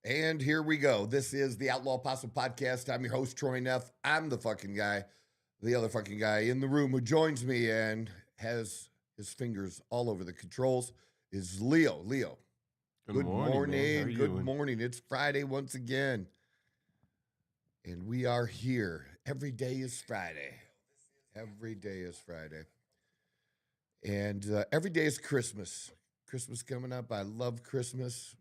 And here we go. This is the Outlaw Possum Podcast. I'm your host, Troy Neff. I'm the fucking guy, the other fucking guy in the room who joins me and has his fingers all over the controls is Leo. Leo, Good morning, man. How are you Good doing? morning. It's Friday once again. And we are here. Every day is Friday. Every day is Friday. And every day is Christmas. Christmas coming up. I love Christmas.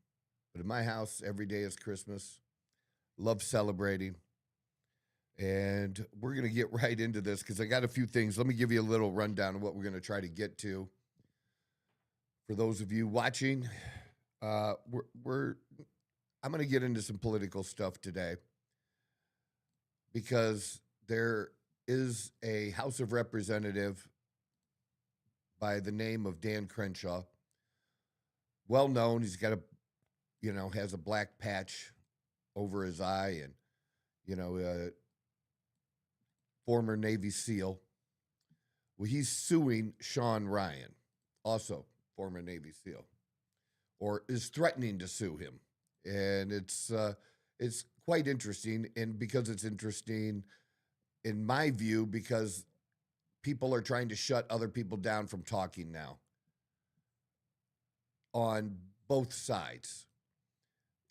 But in my house, every day is Christmas. Love celebrating. And we're going to get right into this because I got a few things. Let me give you a little rundown of what we're going to try to get to. For those of you watching, I'm going to get into some political stuff today because there is a House of Representative by the name of Dan Crenshaw. Well known. He's got has a black patch over his eye and, former Navy SEAL. Well, he's suing Shawn Ryan, also former Navy SEAL, or is threatening to sue him. And it's quite interesting. And because it's interesting, in my view, because people are trying to shut other people down from talking now on both sides.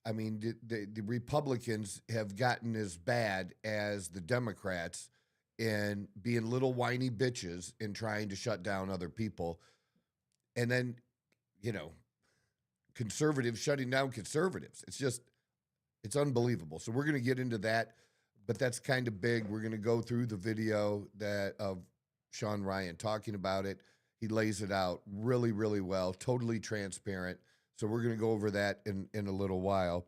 I mean, the Republicans have gotten as bad as the Democrats in being little whiny bitches and trying to shut down other people. And then, conservatives shutting down conservatives. It's unbelievable. So we're going to get into that, but that's kind of big. We're going to go through the video of Shawn Ryan talking about it. He lays it out really, really well, totally transparent. So we're going to go over that in a little while.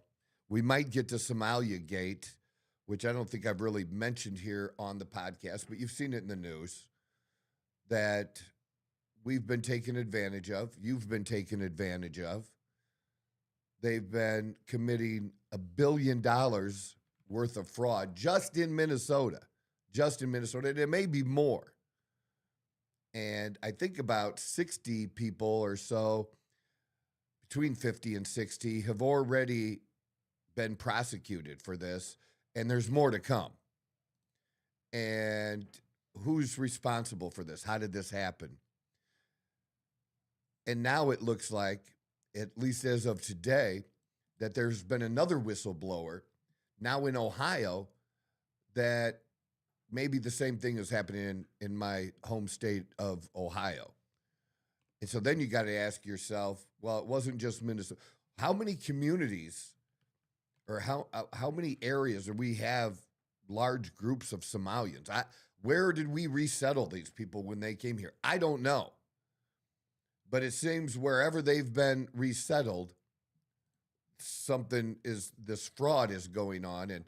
We might get to Somali Gate, which I don't think I've really mentioned here on the podcast, but you've seen it in the news, that we've been taken advantage of. You've been taken advantage of. They've been committing $1 billion worth of fraud just in Minnesota. And it may be more. And I think about 60 people or so, between 50 and 60, have already been prosecuted for this, and there's more to come. And who's responsible for this? How did this happen? And now it looks like, at least as of today, that there's been another whistleblower now in Ohio that maybe the same thing is happening in my home state of Ohio. And so then you got to ask yourself, well, it wasn't just Minnesota. How many communities or how many areas do we have large groups of Somalians? Where did we resettle these people when they came here? I don't know. But it seems wherever they've been resettled, this fraud is going on. And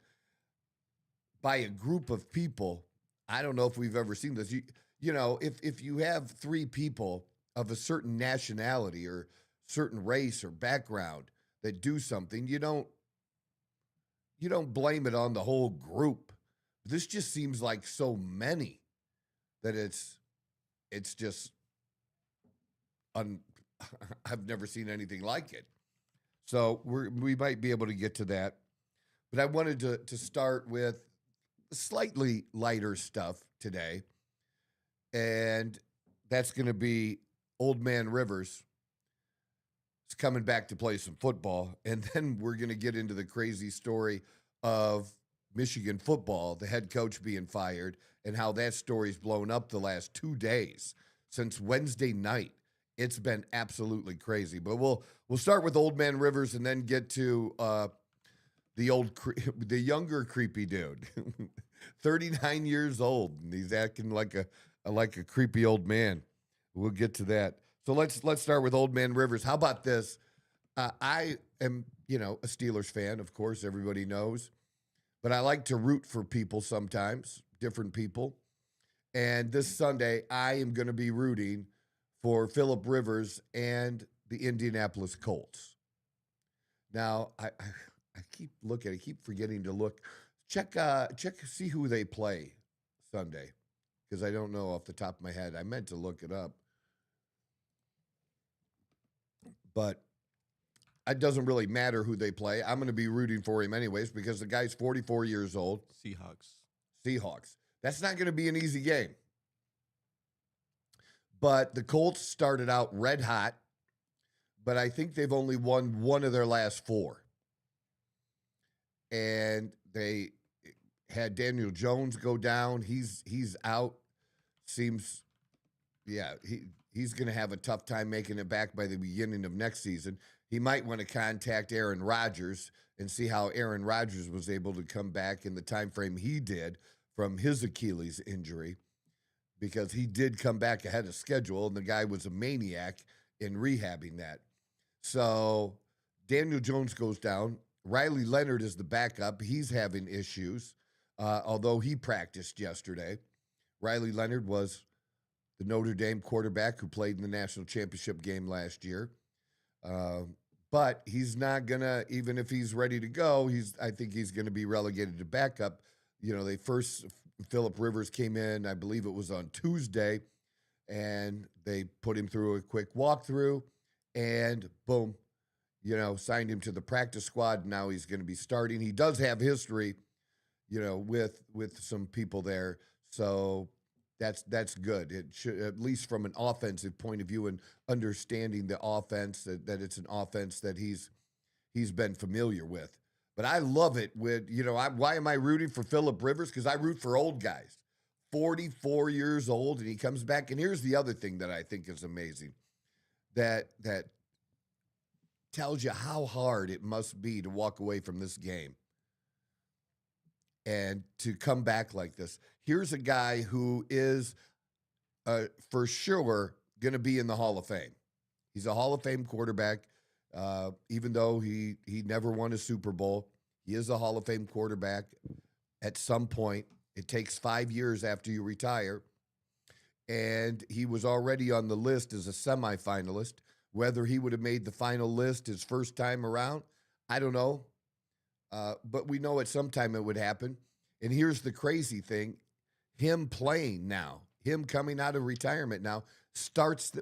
by a group of people, I don't know if we've ever seen this. If you have three people of a certain nationality or certain race or background that do something, you don't blame it on the whole group. This just seems like so many that it's just I've never seen anything like it. So we might be able to get to that. But I wanted to start with slightly lighter stuff today. And that's going to be Old Man Rivers is coming back to play some football. And then we're going to get into the crazy story of Michigan football, the head coach being fired, and how that story's blown up the last 2 days since Wednesday night. It's been absolutely crazy. But we'll start with Old Man Rivers and then get to the younger creepy dude, 39 years old, and he's acting like a creepy old man. We'll get to that. So let's start with Old Man Rivers. How about this? I am, a Steelers fan, of course, everybody knows. But I like to root for people sometimes, different people. And this Sunday, I am going to be rooting for Phillip Rivers and the Indianapolis Colts. Now, I keep looking. I keep forgetting to look. Check, see who they play Sunday, because I don't know off the top of my head. I meant to look it up. But it doesn't really matter who they play. I'm going to be rooting for him anyways because the guy's 44 years old. Seahawks. That's not going to be an easy game. But the Colts started out red hot, but I think they've only won one of their last four. And they had Daniel Jones go down. He's out. Seems, he's going to have a tough time making it back by the beginning of next season. He might want to contact Aaron Rodgers and see how Aaron Rodgers was able to come back in the time frame he did from his Achilles injury, because he did come back ahead of schedule, and the guy was a maniac in rehabbing that. So Daniel Jones goes down. Riley Leonard is the backup. He's having issues, although he practiced yesterday. Riley Leonard was the Notre Dame quarterback who played in the national championship game last year. But he's not going to, even if he's ready to go, I think he's going to be relegated to backup. Phillip Rivers came in, I believe it was on Tuesday, and they put him through a quick walkthrough, and boom, signed him to the practice squad. Now he's going to be starting. He does have history, with some people there. So that's good. It should, at least from an offensive point of view and understanding the offense, that it's an offense that he's been familiar with. But I love it why am I rooting for Phillip Rivers? Because I root for old guys, 44 years old, and he comes back. And here's the other thing that I think is amazing, that tells you how hard it must be to walk away from this game and to come back like this. Here's a guy who is for sure going to be in the Hall of Fame. He's a Hall of Fame quarterback. Even though he never won a Super Bowl, he is a Hall of Fame quarterback at some point. It takes 5 years after you retire. And he was already on the list as a semifinalist. Whether he would have made the final list his first time around, I don't know. But we know at some time it would happen. And here's the crazy thing. Him playing now, him coming out of retirement now,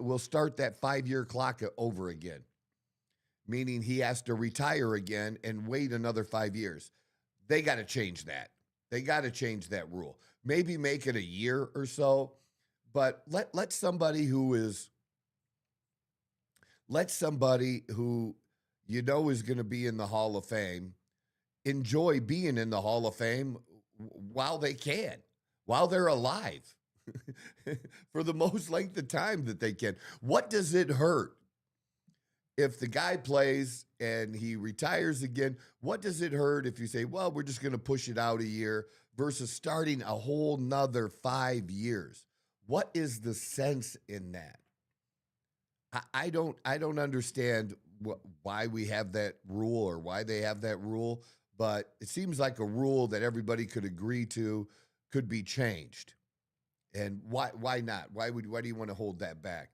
will start that 5-year clock over again. Meaning he has to retire again and wait another 5 years. They got to change that. They got to change that rule. Maybe make it a year or so, but let somebody who is is going to be in the Hall of Fame enjoy being in the Hall of Fame while they can, while they're alive, for the most length of time that they can. What does it hurt if the guy plays and he retires again? What does it hurt if you say, well, we're just going to push it out a year versus starting a whole nother 5 years? What is the sense in that? I don't understand why we have that rule or why they have that rule, but it seems like a rule that everybody could agree to could be changed. And why not? Why do you want to hold that back?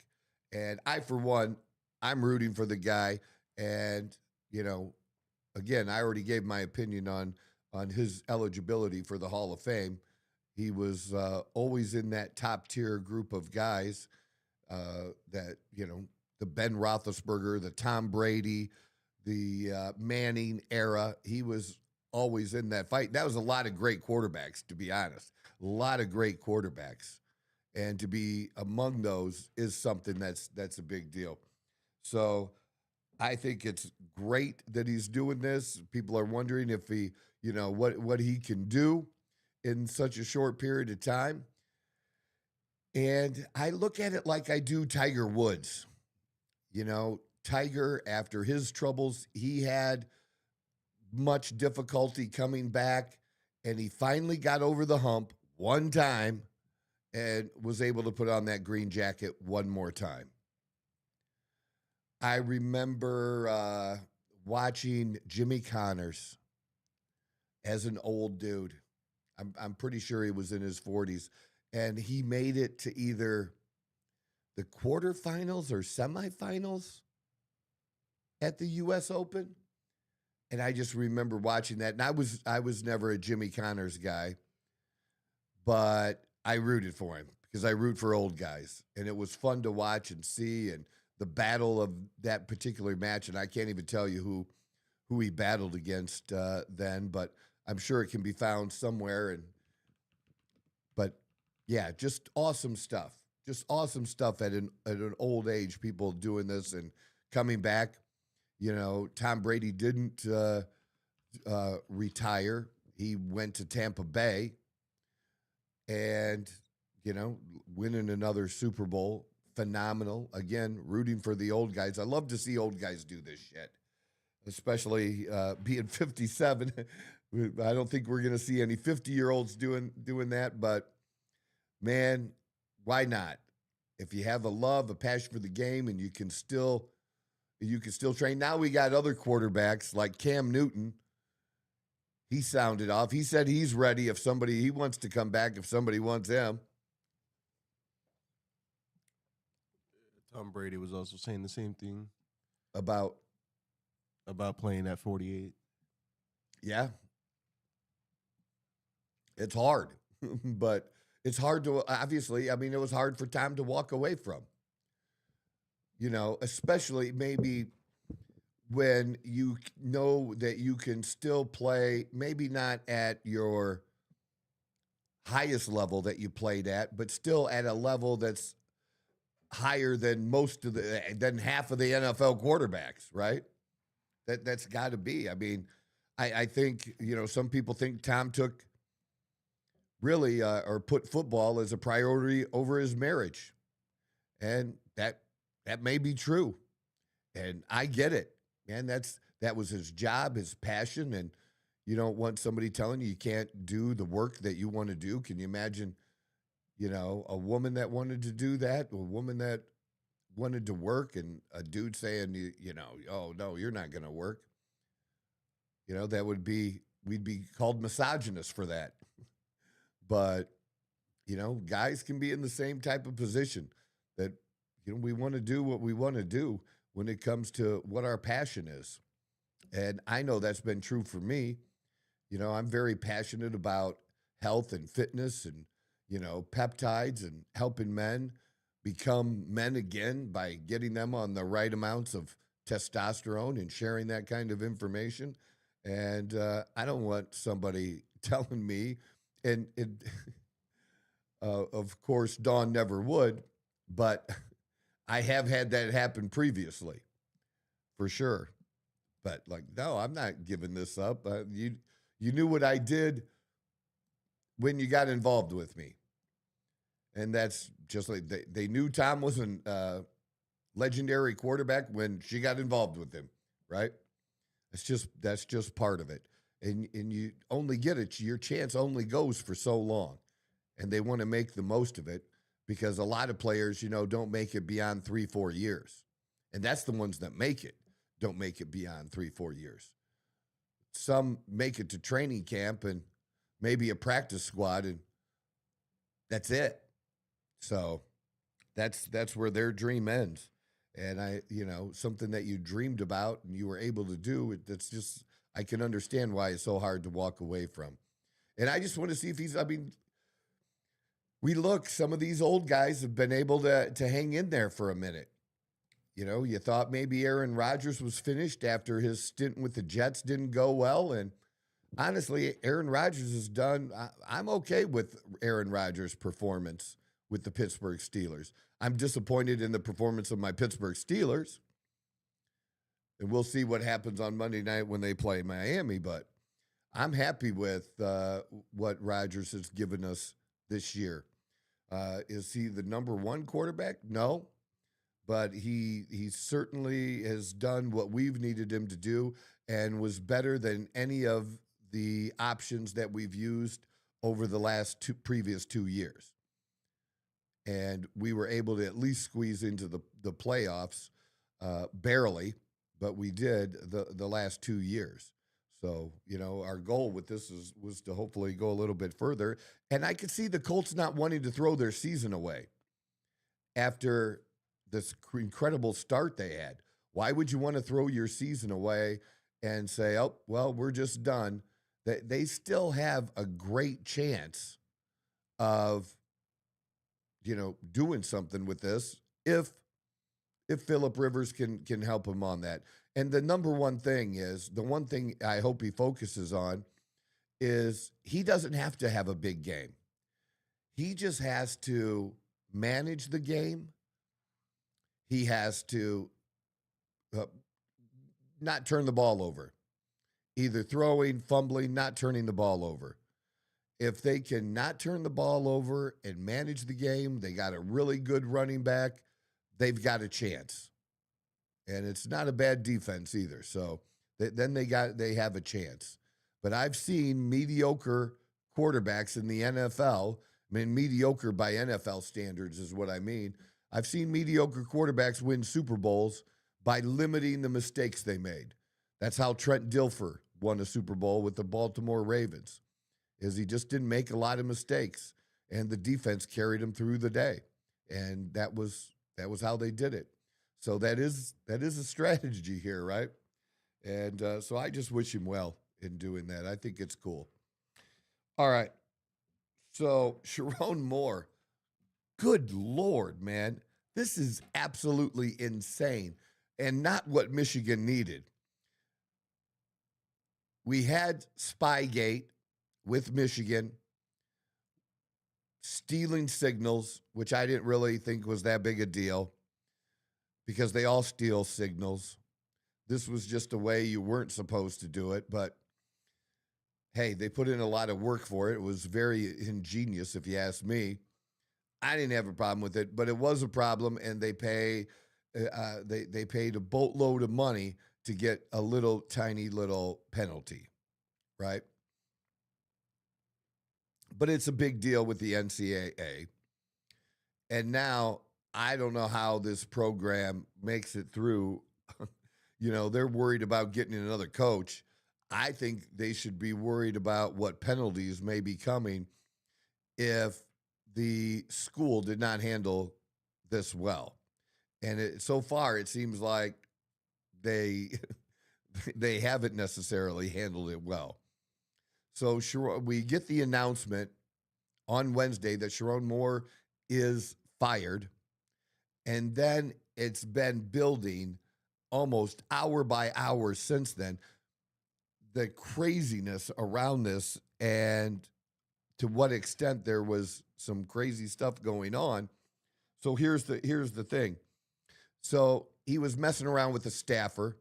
And I, for one, I'm rooting for the guy. And, again, I already gave my opinion on his eligibility for the Hall of Fame. He was always in that top tier group of guys that, the Ben Roethlisberger, the Tom Brady, the Manning era. He was always in that fight. That was a lot of great quarterbacks, to be honest. A lot of great quarterbacks. And to be among those is something that's a big deal. So I think it's great that he's doing this. People are wondering if he, what he can do in such a short period of time. And I look at it like I do Tiger Woods. Tiger, after his troubles, he had much difficulty coming back, and he finally got over the hump one time and was able to put on that green jacket one more time. I remember watching Jimmy Connors as an old dude. I'm pretty sure he was in his 40s, and he made it to either the quarterfinals or semifinals at the U.S. Open. And I just remember watching that. And I was never a Jimmy Connors guy, but I rooted for him because I root for old guys. And it was fun to watch and see. And the battle of that particular match, and I can't even tell you who he battled against then, but I'm sure it can be found somewhere. But yeah, just awesome stuff. Just awesome stuff at an old age. People doing this and coming back. You know, Tom Brady didn't retire. He went to Tampa Bay and, you know, winning another Super Bowl. Phenomenal. Again, rooting for the old guys. I love to see old guys do this shit, especially being 57. I don't think we're going to see any 50-year-olds doing that, but man, why not? If you have a love, a passion for the game, and you can still train. Now we got other quarterbacks like Cam Newton. He sounded off. He said he's ready if he wants to come back if somebody wants him. Tom Brady was also saying the same thing about playing at 48. Yeah. It's hard, but it's hard to, obviously, I mean, it was hard for Tom to walk away from, you know, especially maybe when you know that you can still play, maybe not at your highest level that you played at, but still at a level that's higher than than half of the NFL quarterbacks, right? That's got to be. I mean, I think, you know, some people think Tom took really or put football as a priority over his marriage. And that may be true. And I get it. Man, that was his job, his passion, and you don't want somebody telling you can't do the work that you want to do. Can you imagine, you know, a woman that wanted to do that, a woman that wanted to work, and a dude saying, you know, oh, no, you're not going to work. You know, we'd be called misogynist for that. But, you know, guys can be in the same type of position that, you know, we want to do what we want to do when it comes to what our passion is. And I know that's been true for me. You know, I'm very passionate about health and fitness and, you know, peptides and helping men become men again by getting them on the right amounts of testosterone and sharing that kind of information. And I don't want somebody telling me, and of course, Dawn never would, but I have had that happen previously, for sure. But like, no, I'm not giving this up. You knew what I did when you got involved with me. And that's just like they knew Tom was a legendary quarterback when she got involved with him, right? That's just part of it. And you only get it. Your chance only goes for so long. And they want to make the most of it because a lot of players, you know, don't make it beyond 3-4 years. And that's the ones that make it, don't make it beyond 3-4 years. Some make it to training camp and maybe a practice squad, and that's it. So that's where their dream ends. And you know, something that you dreamed about and you were able to do, that's just, I can understand why it's so hard to walk away from. And I just want to see if some of these old guys have been able to hang in there for a minute. You know, you thought maybe Aaron Rodgers was finished after his stint with the Jets didn't go well. And honestly, Aaron Rodgers has done, I'm okay with Aaron Rodgers' performance with the Pittsburgh Steelers. I'm disappointed in the performance of my Pittsburgh Steelers. And we'll see what happens on Monday night when they play Miami. But I'm happy with what Rodgers has given us this year. Is he the number one quarterback? No. But he certainly has done what we've needed him to do and was better than any of the options that we've used over the previous 2 years. And we were able to at least squeeze into the playoffs, barely, but we did the last 2 years. So, you know, our goal with this was to hopefully go a little bit further. And I could see the Colts not wanting to throw their season away after this incredible start they had. Why would you want to throw your season away and say, oh, well, we're just done? They still have a great chance of, you know, doing something with this if if Phillip Rivers can help him on that. And the number one thing is, the one thing I hope he focuses on is he doesn't have to have a big game. He just has to manage the game. He has to uh, not turn the ball over, either throwing, fumbling, not turning the ball over. If they can not turn the ball over and manage the game, they got a really good running back, they've got a chance. And it's not a bad defense either. So then they have a chance. But I've seen mediocre quarterbacks in the NFL. I mean, mediocre by NFL standards is what I mean. I've seen mediocre quarterbacks win Super Bowls by limiting the mistakes they made. That's how Trent Dilfer won a Super Bowl with the Baltimore Ravens, is he just didn't make a lot of mistakes, and the defense carried him through the day. And that was how they did it. So that is a strategy here, right? And so I just wish him well in doing that. I think it's cool. All right. So Sharon Moore, good Lord, man. This is absolutely insane and not what Michigan needed. We had Spygate with Michigan stealing signals, which I didn't really think was that big a deal because they all steal signals. This was just a way you weren't supposed to do it, but hey, they put in a lot of work for it. It was very ingenious, if you ask me. I didn't have a problem with it, but it was a problem, and they paid a boatload of money to get a little tiny little penalty, right? But it's a big deal with the NCAA. And now I don't know how this program makes it through. They're worried about getting another coach. I think they should be worried about what penalties may be coming if the school did not handle this well. And so far, it seems like they haven't necessarily handled it well. So we get the announcement on Wednesday that Sharon Moore is fired. And then it's been building almost hour by hour since then. The craziness around this and to what extent there was some crazy stuff going on. So here's the thing. So he was messing around with a staffer.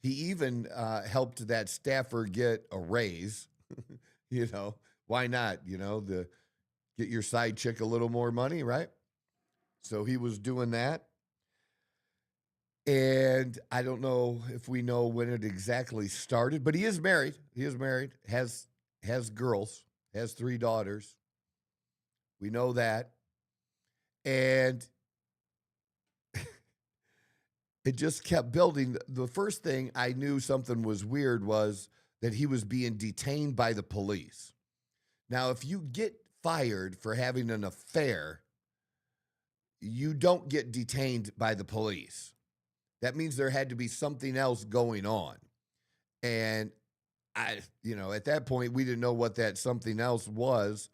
He even helped that staffer get a raise. Why not? Get your side chick a little more money, right? So he was doing that. And I don't know if we know when it exactly started, but he is married. He is married, has girls, has 3 daughters. We know that. And it just kept building. The first thing I knew something was weird was that he was being detained by the police. Now, if you get fired for having an affair, you don't get detained by the police. That means there had to be something else going on. And at that point, we didn't know what that something else was,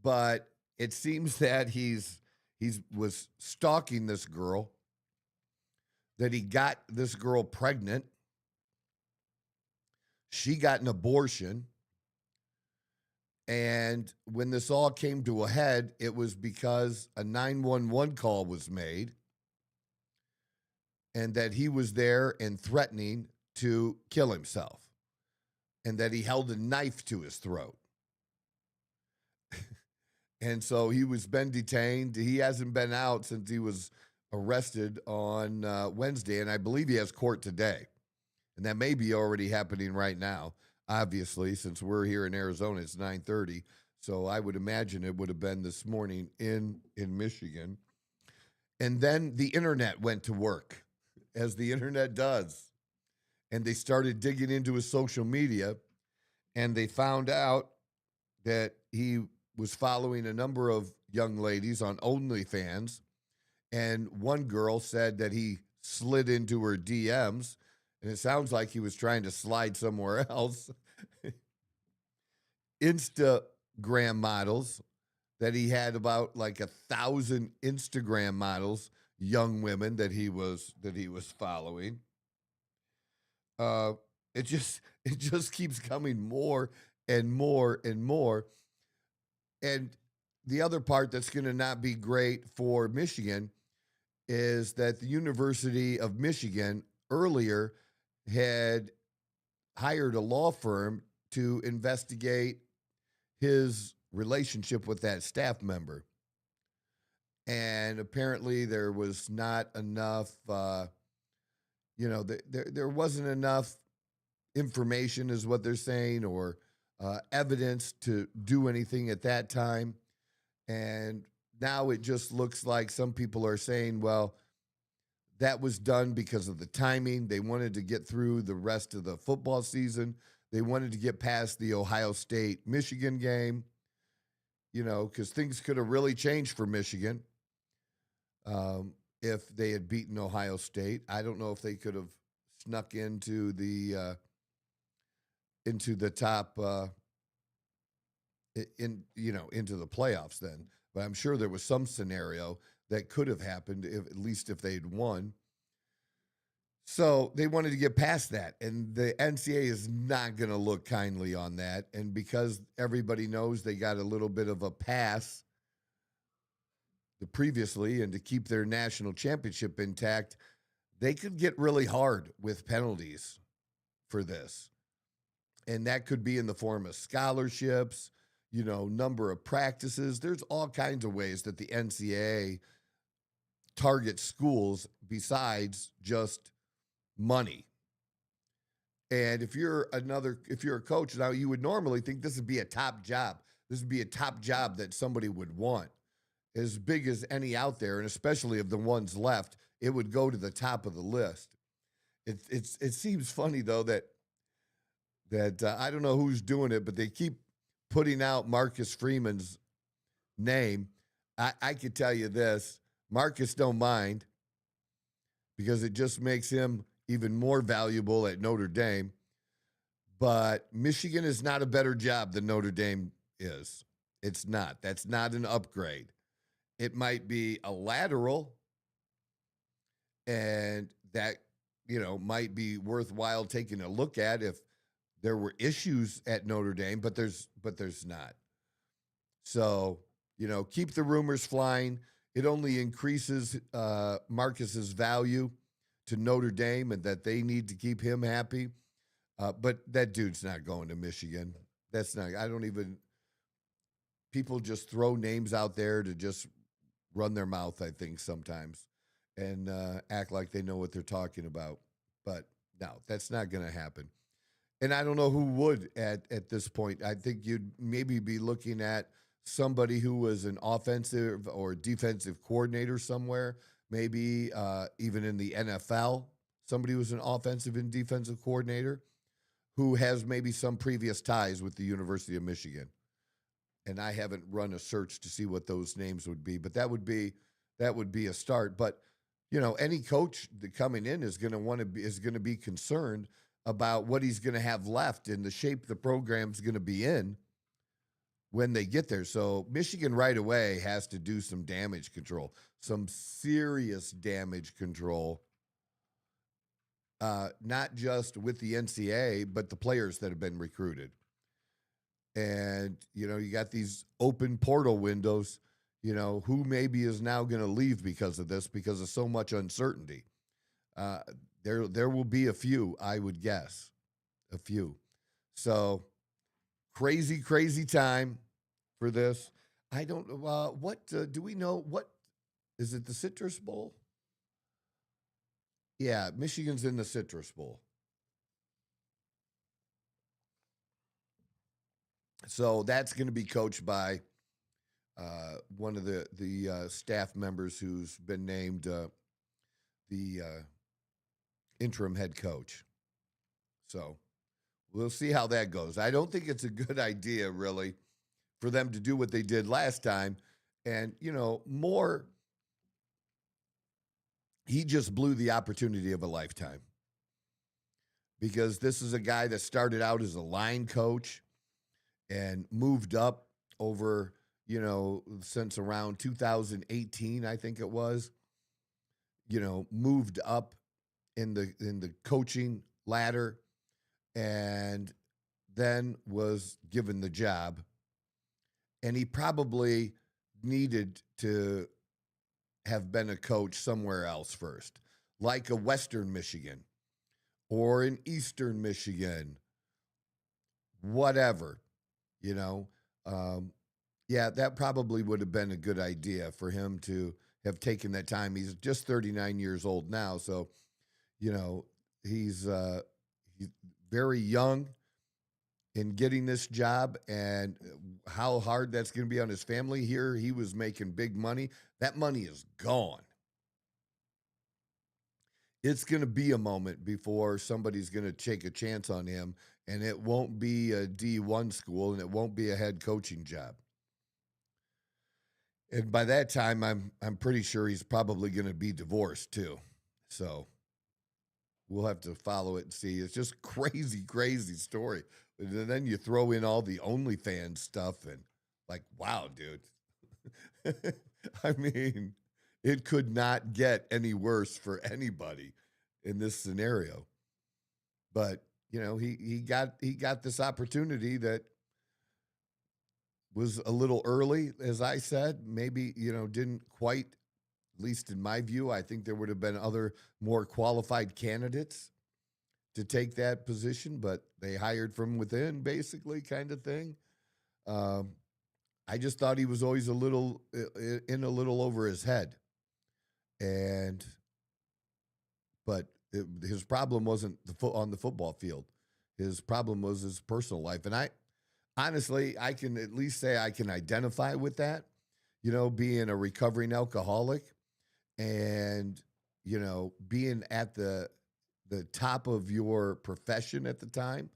but it seems that he was stalking this girl, that he got this girl pregnant. She got an abortion. And when this all came to a head, it was because a 911 call was made and that he was there and threatening to kill himself and that he held a knife to his throat. And so he was been detained. He hasn't been out since he was arrested on Wednesday, and I believe he has court today. And that may be already happening right now, obviously, since we're here in Arizona. It's 9:30, so I would imagine it would have been this morning in Michigan. And then the internet went to work, as the internet does. And they started digging into his social media, and they found out that he was following a number of young ladies on OnlyFans. And one girl said that he slid into her DMs, and it sounds like he was trying to slide somewhere else. Instagram models, that he had about like 1,000 Instagram models young women that he was following. Uh, it just keeps coming more and more and more. And the other part that's going to not be great for Michigan is that the University of Michigan earlier had hired a law firm to investigate his relationship with that staff member. And apparently there was not enough, there wasn't enough information, is what they're saying, or evidence to do anything at that time. And now it just looks like some people are saying, well, that was done because of the timing. They wanted to get through the rest of the football season. They wanted to get past the Ohio State Michigan game, because things could have really changed for Michigan if they had beaten Ohio State. I don't know if they could have snuck into the top into the playoffs then. But I'm sure there was some scenario that could have happened, at least if they'd won. So they wanted to get past that, and the NCAA is not going to look kindly on that. And because everybody knows they got a little bit of a pass previously, and to keep their national championship intact, they could get really hard with penalties for this. And that could be in the form of scholarships, number of practices. There's all kinds of ways that the NCAA targets schools besides just money. And if you're a coach now, you would normally think this would be a top job. This would be a top job that somebody would want, as big as any out there, and especially of the ones left, it would go to the top of the list. It seems funny though that I don't know who's doing it, but they keep putting out Marcus Freeman's name. I could tell you this: Marcus don't mind, because it just makes him even more valuable at Notre Dame. But Michigan is not a better job than Notre Dame is. It's not. That's not an upgrade. It might be a lateral, and that, might be worthwhile taking a look at if there were issues at Notre Dame, but there's not. So, keep the rumors flying. It only increases Marcus's value to Notre Dame, and that they need to keep him happy. But that dude's not going to Michigan. That's not, people just throw names out there to just run their mouth, I think, sometimes, and act like they know what they're talking about. But no, that's not going to happen. And I don't know who would at this point. I think you'd maybe be looking at somebody who was an offensive or defensive coordinator somewhere, maybe even in the NFL, somebody who was an offensive and defensive coordinator who has maybe some previous ties with the University of Michigan. And I haven't run a search to see what those names would be, but that would be a start. But any coach that coming in is going to be concerned about what he's going to have left and the shape the program's going to be in when they get there. So Michigan right away has to do some damage control, some serious damage control, not just with the NCAA, but the players that have been recruited. And, you got these open portal windows, who maybe is now going to leave because of this, because of so much uncertainty. There will be a few, I would guess, a few. So crazy, crazy time for this. I don't know. What do we know? What is it? The Citrus Bowl? Yeah, Michigan's in the Citrus Bowl. So that's going to be coached by one of the staff members who's been named the interim head coach. So we'll see how that goes. I don't think it's a good idea, really, for them to do what they did last time. And, he just blew the opportunity of a lifetime, because this is a guy that started out as a line coach and moved up over, since around 2018, I think it was. moved up in the coaching ladder, and then was given the job, and he probably needed to have been a coach somewhere else first, like a Western Michigan or an Eastern Michigan, whatever, you know. Yeah, that probably would have been a good idea for him to have taken that time. He's just 39 years old now, so you know he's very young in getting this job, and how hard that's going to be on his family. Here he was making big money. That money is gone. It's going to be a moment before somebody's going to take a chance on him, and it won't be a D1 school, and it won't be a head coaching job. And by that time, I'm pretty sure he's probably going to be divorced too. So we'll have to follow it and see. It's just crazy, crazy story. And then you throw in all the OnlyFans stuff, and like, wow, dude. I mean, it could not get any worse for anybody in this scenario. But he got this opportunity that was a little early, as I said. Maybe didn't quite, at least in my view. I think there would have been other more qualified candidates to take that position, but they hired from within, basically, kind of thing. I just thought he was always a little over his head, but his problem wasn't on the football field. His problem was his personal life, and honestly, I can at least say I can identify with that. Being a recovering alcoholic, and being at the top of your profession at the time,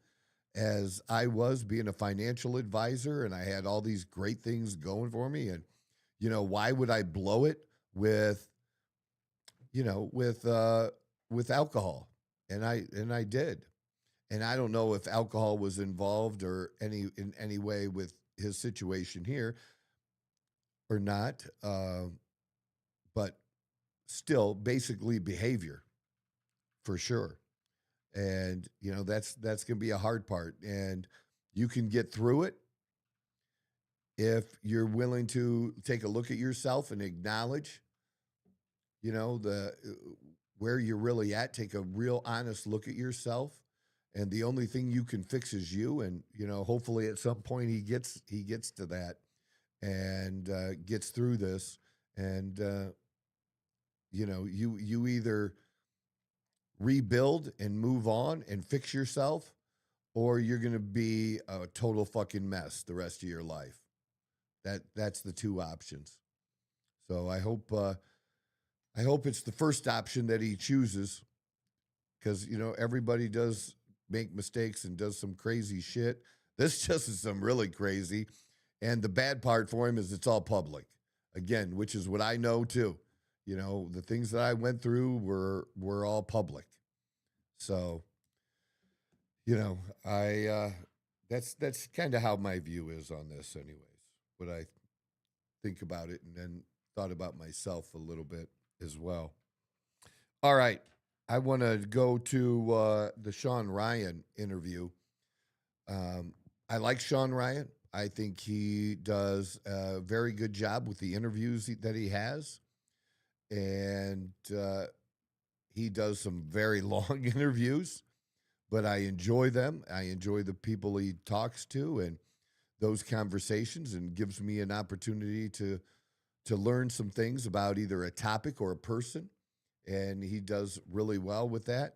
as I was, being a financial advisor, and I had all these great things going for me. And, why would I blow it with alcohol? And I did. And I don't know if alcohol was involved or in any way with his situation here or not. But still, basically behavior, for sure. And that's going to be a hard part, and you can get through it if you're willing to take a look at yourself and acknowledge the where you're really at. Take a real honest look at yourself, and the only thing you can fix is you. And hopefully at some point he gets to that, and gets through this, and you either rebuild and move on and fix yourself, or you're going to be a total fucking mess the rest of your life. That's the two options. So I hope it's the first option that he chooses, because everybody does make mistakes and does some crazy shit. This just is some really crazy, and the bad part for him is it's all public again, which is what I know too. The things that I went through were all public. So, that's kind of how my view is on this anyways. What I think about it, and then thought about myself a little bit as well. All right. I want to go to the Shawn Ryan interview. I like Shawn Ryan. I think he does a very good job with the interviews that he has. And he does some very long interviews, but I enjoy them. I enjoy the people he talks to and those conversations, and gives me an opportunity to learn some things about either a topic or a person, and he does really well with that.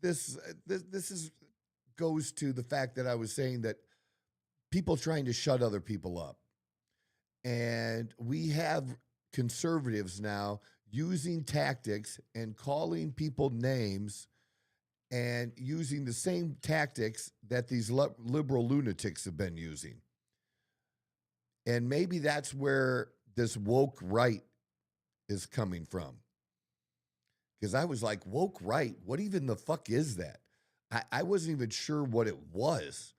This goes to the fact that I was saying that people trying to shut other people up. And we have conservatives now using tactics and calling people names, and using the same tactics that these liberal lunatics have been using. And maybe that's where this woke right is coming from. Because I was like, woke right? What even the fuck is that? I wasn't even sure what it was,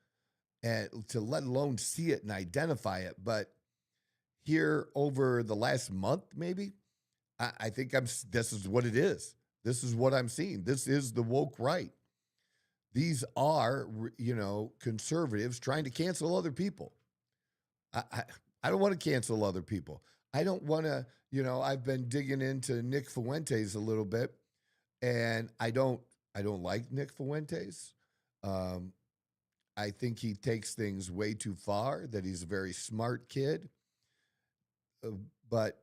and to let alone see it and identify it. But here over the last month, maybe, I think this is what it is. This is what I'm seeing. This is the woke right. These are, conservatives trying to cancel other people. I, I, I don't want to cancel other people. I don't want to, I've been digging into Nick Fuentes a little bit, and I don't like Nick Fuentes. Um, I think he takes things way too far, that he's a very smart kid, uh, but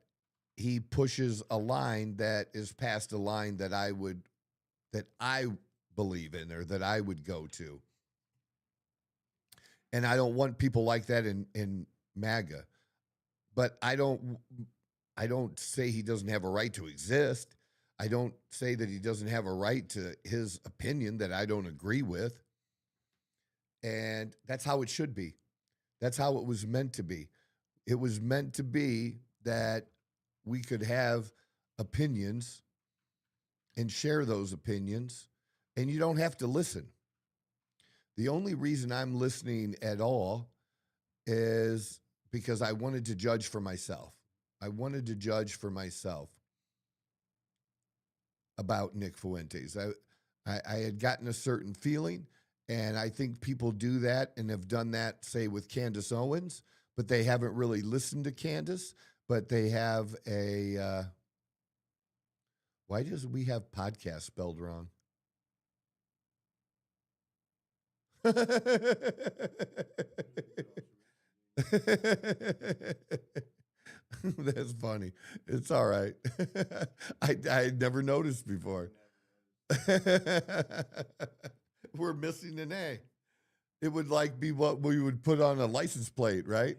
he pushes a line that is past a line that I believe in, or that I would go to. And I don't want people like that in MAGA. But I don't say he doesn't have a right to exist. I don't say that he doesn't have a right to his opinion that I don't agree with. And that's how it should be. That's how it was meant to be. It was meant to be that we could have opinions and share those opinions, and you don't have to listen. The only reason I'm listening at all is because I wanted to judge for myself. I wanted to judge for myself about Nick Fuentes. I had gotten a certain feeling, and I think people do that and have done that, say, with Candace Owens, but they haven't really listened to Candace, but they have why does we have podcast spelled wrong? That's funny. It's all right. I had never noticed before. We're missing an A. It would like be what we would put on a license plate, right?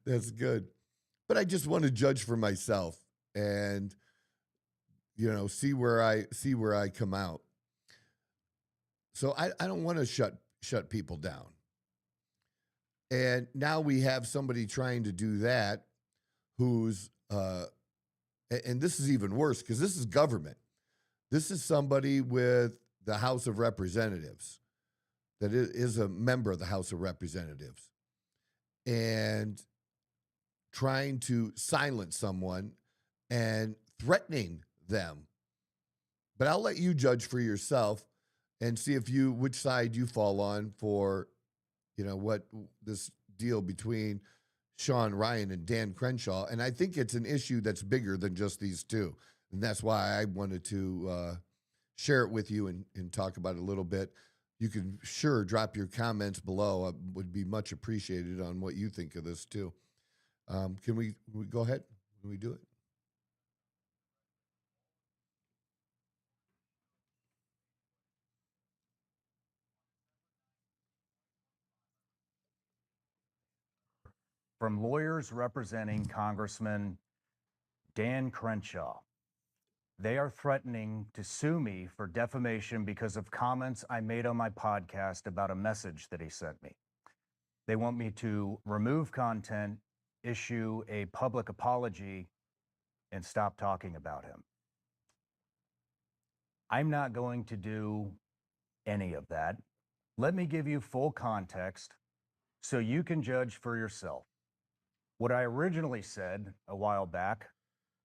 That's good. But I just want to judge for myself and see where I come out. So I don't want to shut people down. And now we have somebody trying to do that who's and this is even worse because this is government. This is somebody with the House of Representatives that is a member of the House of Representatives and trying to silence someone and threatening them. But I'll let you judge for yourself and see which side you fall on for, what this deal between Shawn Ryan and Dan Crenshaw. And I think it's an issue that's bigger than just these two. And that's why I wanted to share it with you and talk about it a little bit. You can sure drop your comments below. I would be much appreciated on what you think of this too. Can we go ahead? Can we do it? From lawyers representing Congressman Dan Crenshaw. They are threatening to sue me for defamation because of comments I made on my podcast about a message that he sent me. They want me to remove content, issue a public apology, and stop talking about him. I'm not going to do any of that. Let me give you full context so you can judge for yourself. What I originally said a while back,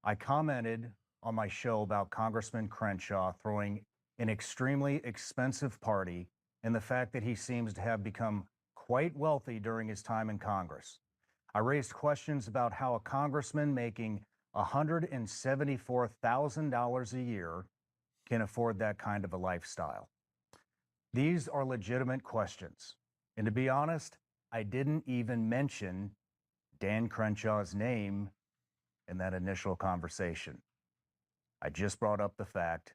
I commented on my show about Congressman Crenshaw throwing an extremely expensive party and the fact that he seems to have become quite wealthy during his time in Congress. I raised questions about how a congressman making $174,000 a year can afford that kind of a lifestyle. These are legitimate questions. And to be honest, I didn't even mention Dan Crenshaw's name in that initial conversation. I just brought up the fact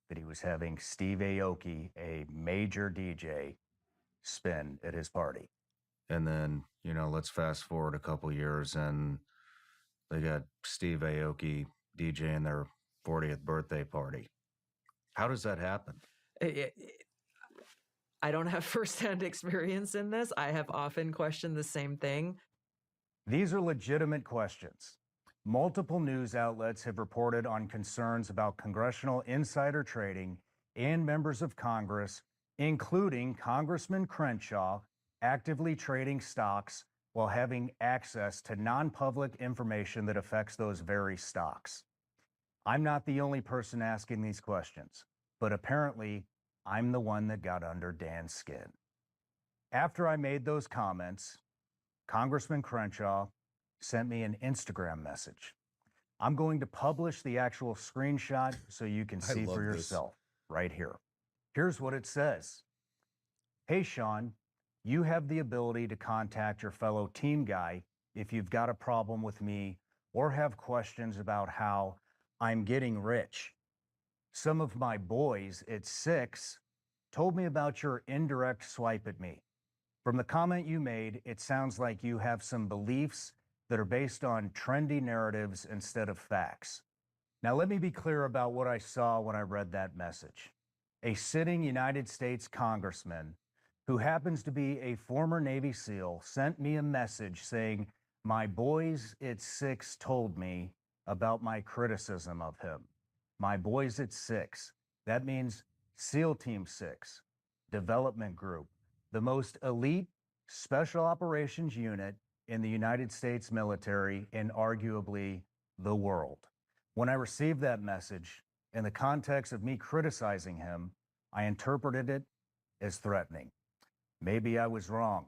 that he was having Steve Aoki, a major DJ, spin at his party. And then, let's fast forward a couple years and they got Steve Aoki DJing their 40th birthday party. How does that happen? I don't have firsthand experience in this. I have often questioned the same thing. These are legitimate questions. Multiple news outlets have reported on concerns about congressional insider trading and members of Congress, including Congressman Crenshaw, actively trading stocks while having access to non-public information that affects those very stocks? I'm not the only person asking these questions, but apparently I'm the one that got under Dan's skin. After I made those comments, Congressman Crenshaw sent me an Instagram message. I'm going to publish the actual screenshot so you can see love for this. yourself right here. Here's what it says. Hey, Shawn, you have the ability to contact your fellow team guy if you've got a problem with me or have questions about how I'm getting rich. Some of my boys at 6 told me about your indirect swipe at me. From the comment you made, it sounds like you have some beliefs that are based on trendy narratives instead of facts. Now, let me be clear about what I saw when I read that message. A sitting United States congressman who happens to be a former Navy SEAL sent me a message saying, my boys at 6 told me about my criticism of him. My boys at 6. That means SEAL Team 6, Development Group, the most elite special operations unit in the United States military and arguably the world. When I received that message, in the context of me criticizing him, I interpreted it as threatening. Maybe I was wrong.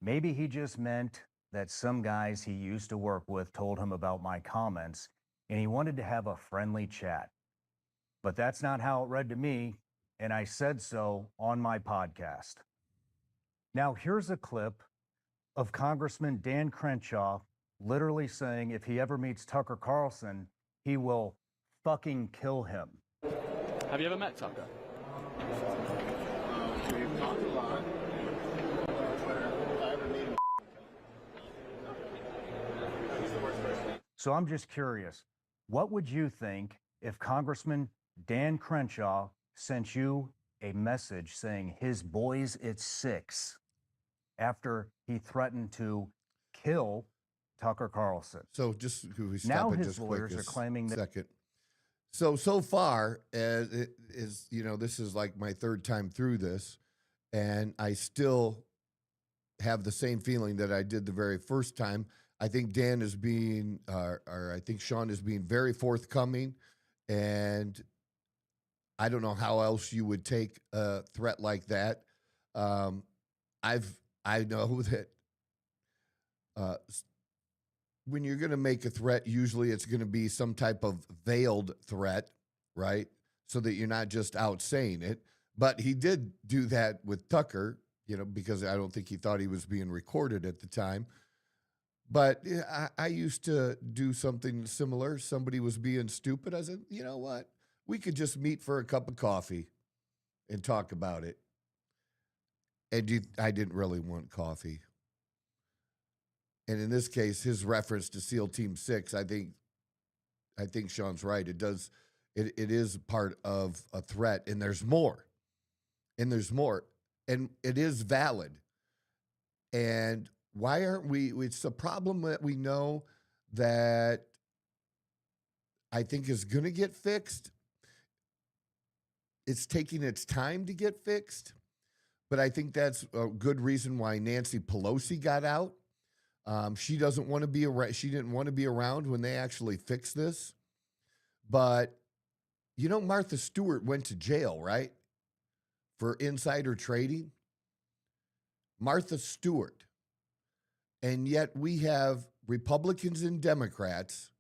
Maybe he just meant that some guys he used to work with told him about my comments and he wanted to have a friendly chat. But that's not how it read to me, and I said so on my podcast. Now, here's a clip of Congressman Dan Crenshaw literally saying if he ever meets Tucker Carlson, he will fucking kill him. Have you ever met Tucker? We've talked a lot. He's the worst person. So I'm just curious, what would you think if Congressman Dan Crenshaw sent you a message saying his boys at 6 after he threatened to kill Tucker Carlson? So just could we Now stop it his just lawyers quick are a claiming that. second. So far as it is, this is like my third time through this, and I still have the same feeling that I did the very first time. I think Dan is being, or I think Shawn is being very forthcoming, and I don't know how else you would take a threat like that. I know that when you're going to make a threat, usually it's going to be some type of veiled threat, right? So that you're not just out saying it. But he did do that with Tucker, because I don't think he thought he was being recorded at the time. But I used to do something similar. Somebody was being stupid. I said, you know what? We could just meet for a cup of coffee and talk about it. And I didn't really want coffee. And in this case, his reference to SEAL Team 6, I think Shawn's right. It is part of a threat, and there's more. And it is valid. And why aren't we? It's a problem that we know that I think is going to get fixed. It's taking its time to get fixed, but I think that's a good reason why Nancy Pelosi got out. She doesn't want to be around. She didn't want to be around when they actually fixed this. But Martha Stewart went to jail, right, for insider trading. Martha Stewart. And yet we have Republicans and Democrats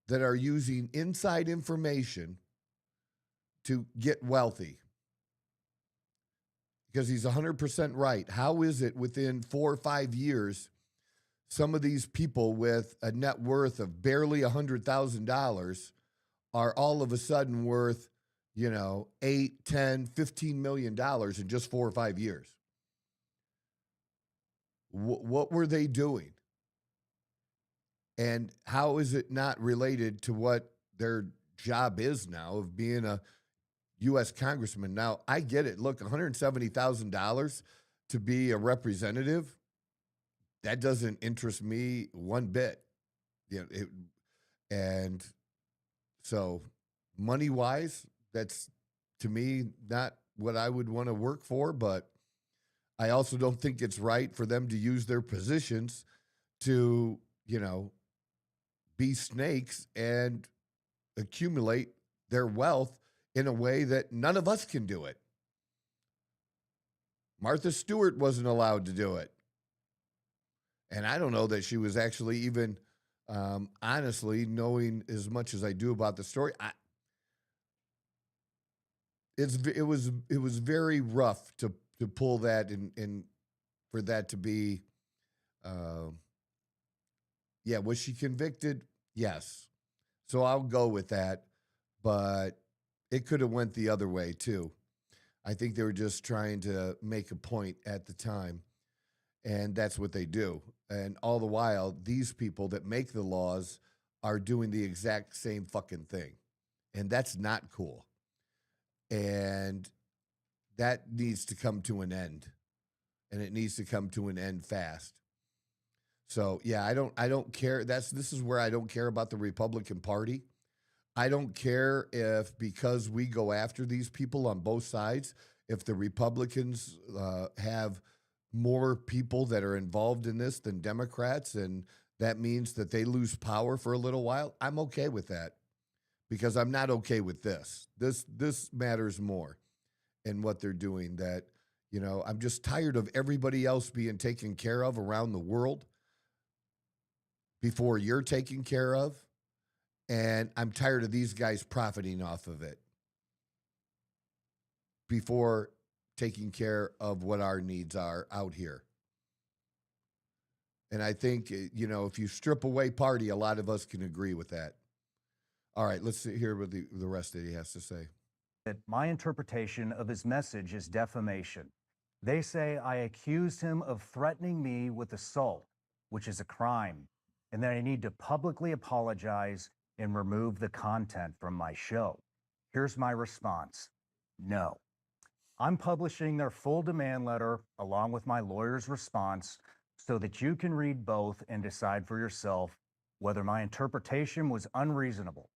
that are using inside information to get wealthy. Because he's 100% right. How is it within 4 or 5 years, some of these people with a net worth of barely $100,000 are all of a sudden worth, $8, $10, $15 million in just 4 or 5 years? What were they doing? And how is it not related to what their job is now of being a U.S. congressman? Now, I get it. Look, $170,000 to be a representative, that doesn't interest me one bit. And so money-wise, that's, to me, not what I would want to work for, but I also don't think it's right for them to use their positions to, be snakes and accumulate their wealth in a way that none of us can do it. Martha Stewart wasn't allowed to do it. And I don't know that she was actually even, honestly, knowing as much as I do about the story, it was very rough to pull that and for that to be, yeah. Was she convicted? Yes. So I'll go with that, but it could have went the other way too. I think they were just trying to make a point at the time, and that's what they do. And all the while, these people that make the laws are doing the exact same fucking thing, and that's not cool. And that needs to come to an end, and it needs to come to an end fast. So yeah, I don't care. This is where I don't care about the Republican Party. I don't care if, because we go after these people on both sides, if the Republicans have more people that are involved in this than Democrats, and that means that they lose power for a little while. I'm okay with that, because I'm not okay with this. This matters more in what they're doing. That, I'm just tired of everybody else being taken care of around the world before you're taken care of. And I'm tired of these guys profiting off of it before taking care of what our needs are out here. And I think, if you strip away party, a lot of us can agree with that. All right, let's hear what the rest that he has to say. That my interpretation of his message is defamation. They say I accused him of threatening me with assault, which is a crime, and that I need to publicly apologize and remove the content from my show. Here's my response. No. I'm publishing their full demand letter along with my lawyer's response so that you can read both and decide for yourself whether my interpretation was unreasonable.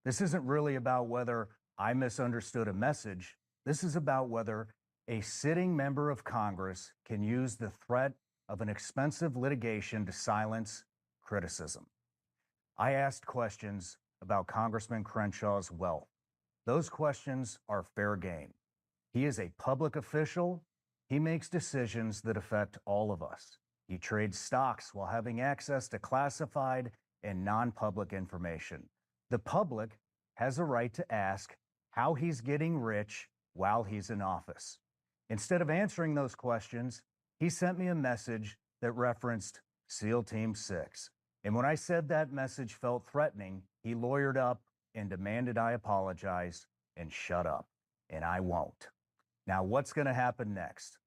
This isn't really about whether I misunderstood a message. This is about whether a sitting member of Congress can use the threat of an expensive litigation to silence criticism. I asked questions about Congressman Crenshaw's wealth. Those questions are fair game. He is a public official. He makes decisions that affect all of us. He trades stocks while having access to classified and non-public information. The public has a right to ask how he's getting rich while he's in office. Instead of answering those questions, he sent me a message that referenced SEAL Team 6. And when I said that message felt threatening, he lawyered up and demanded I apologize and shut up. And I won't. Now, what's going to happen next?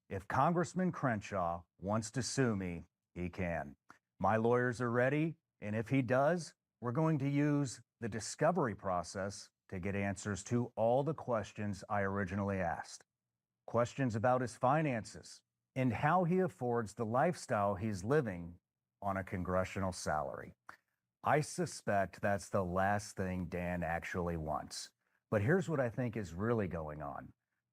If Congressman Crenshaw wants to sue me, he can. My lawyers are ready, and if he does, we're going to use the discovery process to get answers to all the questions I originally asked. Questions about his finances and how he affords the lifestyle he's living on a congressional salary. I suspect that's the last thing Dan actually wants. But here's what I think is really going on.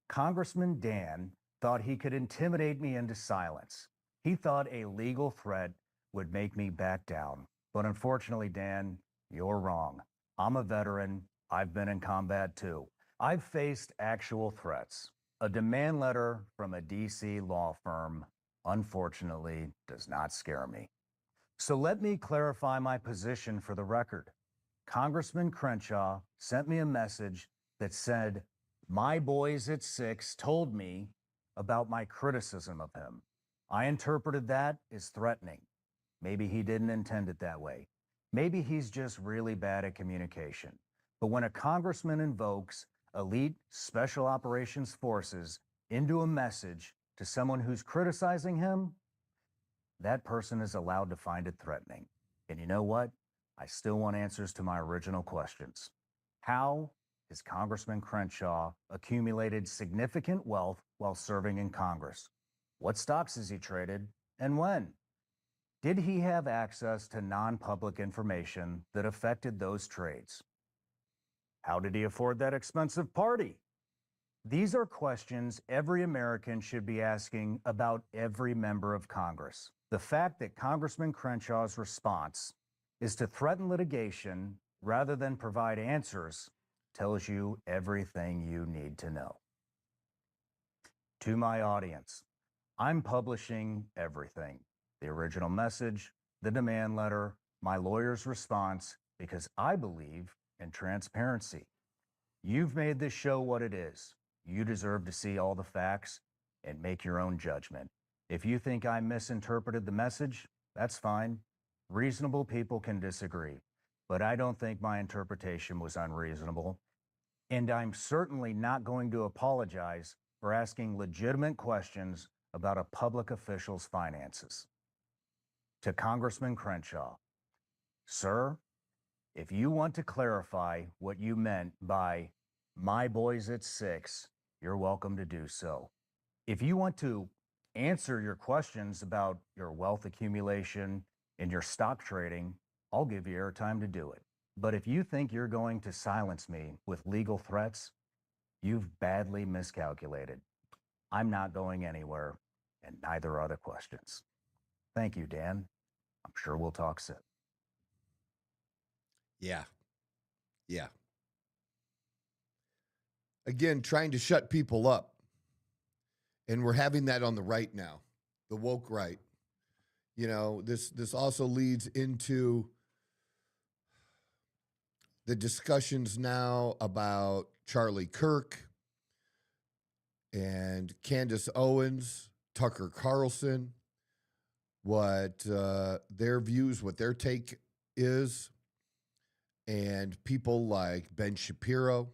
Congressman Dan thought he could intimidate me into silence. He thought a legal threat would make me back down. But unfortunately, Dan, you're wrong. I'm a veteran. I've been in combat too. I've faced actual threats. A demand letter from a DC law firm, unfortunately, does not scare me. So let me clarify my position for the record. Congressman Crenshaw sent me a message that said, my boys at 6 told me about my criticism of him. I interpreted that as threatening. Maybe he didn't intend it that way. Maybe he's just really bad at communication. But when a congressman invokes elite special operations forces into a message to someone who's criticizing him, that person is allowed to find it threatening. And you know what? I still want answers to my original questions. How has Congressman Crenshaw accumulated significant wealth while serving in Congress? What stocks has he traded and when? Did he have access to non-public information that affected those trades? How did he afford that expensive party? These are questions every American should be asking about every member of Congress. The fact that Congressman Crenshaw's response is to threaten litigation rather than provide answers tells you everything you need to know. To my audience, I'm publishing everything: the original message, the demand letter, my lawyer's response, because I believe in transparency. You've made this show what it is. You deserve to see all the facts and make your own judgment. If you think I misinterpreted the message, that's fine. Reasonable people can disagree, but I don't think my interpretation was unreasonable. And I'm certainly not going to apologize for asking legitimate questions about a public official's finances. To Congressman Crenshaw, sir, if you want to clarify what you meant by "my boys at 6, you're welcome to do so. If you want to answer your questions about your wealth accumulation and your stock trading, I'll give you airtime to do it. But if you think you're going to silence me with legal threats, you've badly miscalculated. I'm not going anywhere, and neither are the questions. Thank you, Dan. I'm sure we'll talk soon. Yeah. Yeah. Again, trying to shut people up. And we're having that on the right now, the woke right. You know, this also leads into the discussions now about Charlie Kirk and Candace Owens, Tucker Carlson, what their views, what their take is, and people like Ben Shapiro,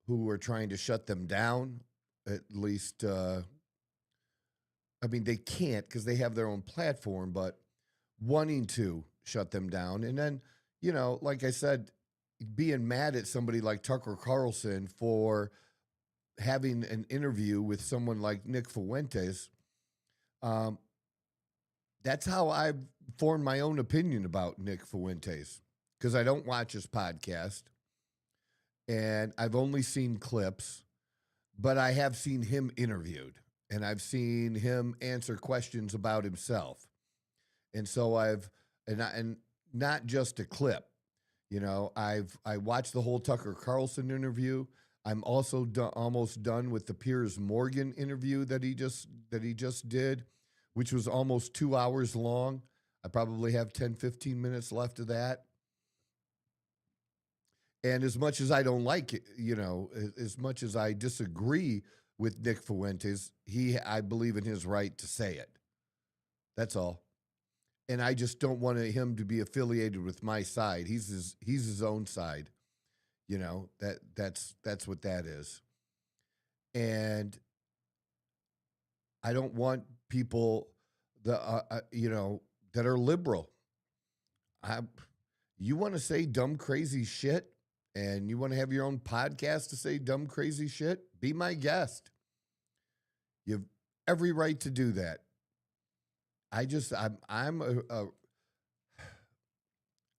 who are trying to shut them down, at least. I mean, they can't because they have their own platform, but wanting to shut them down. And then, you know, like I said, being mad at somebody like Tucker Carlson for having an interview with someone like Nick Fuentes. That's how I've formed my own opinion about Nick Fuentes, because I don't watch his podcast and I've only seen clips, but I have seen him interviewed and I've seen him answer questions about himself. And so and not just a clip, you know, I watched the whole Tucker Carlson interview. I'm also almost done with the Piers Morgan interview that he just did, which was almost 2 hours long. I probably have 10, 15 minutes left of that. And as much as I don't like it, you know, as much as I disagree with Nick Fuentes, I believe in his right to say it. That's all. And I just don't want him to be affiliated with my side. He's his own side. You know, that's what that is. And I don't want people you know, that are liberal. You want to say dumb, crazy shit, and you want to have your own podcast to say dumb, crazy shit, be my guest. You have every right to do that.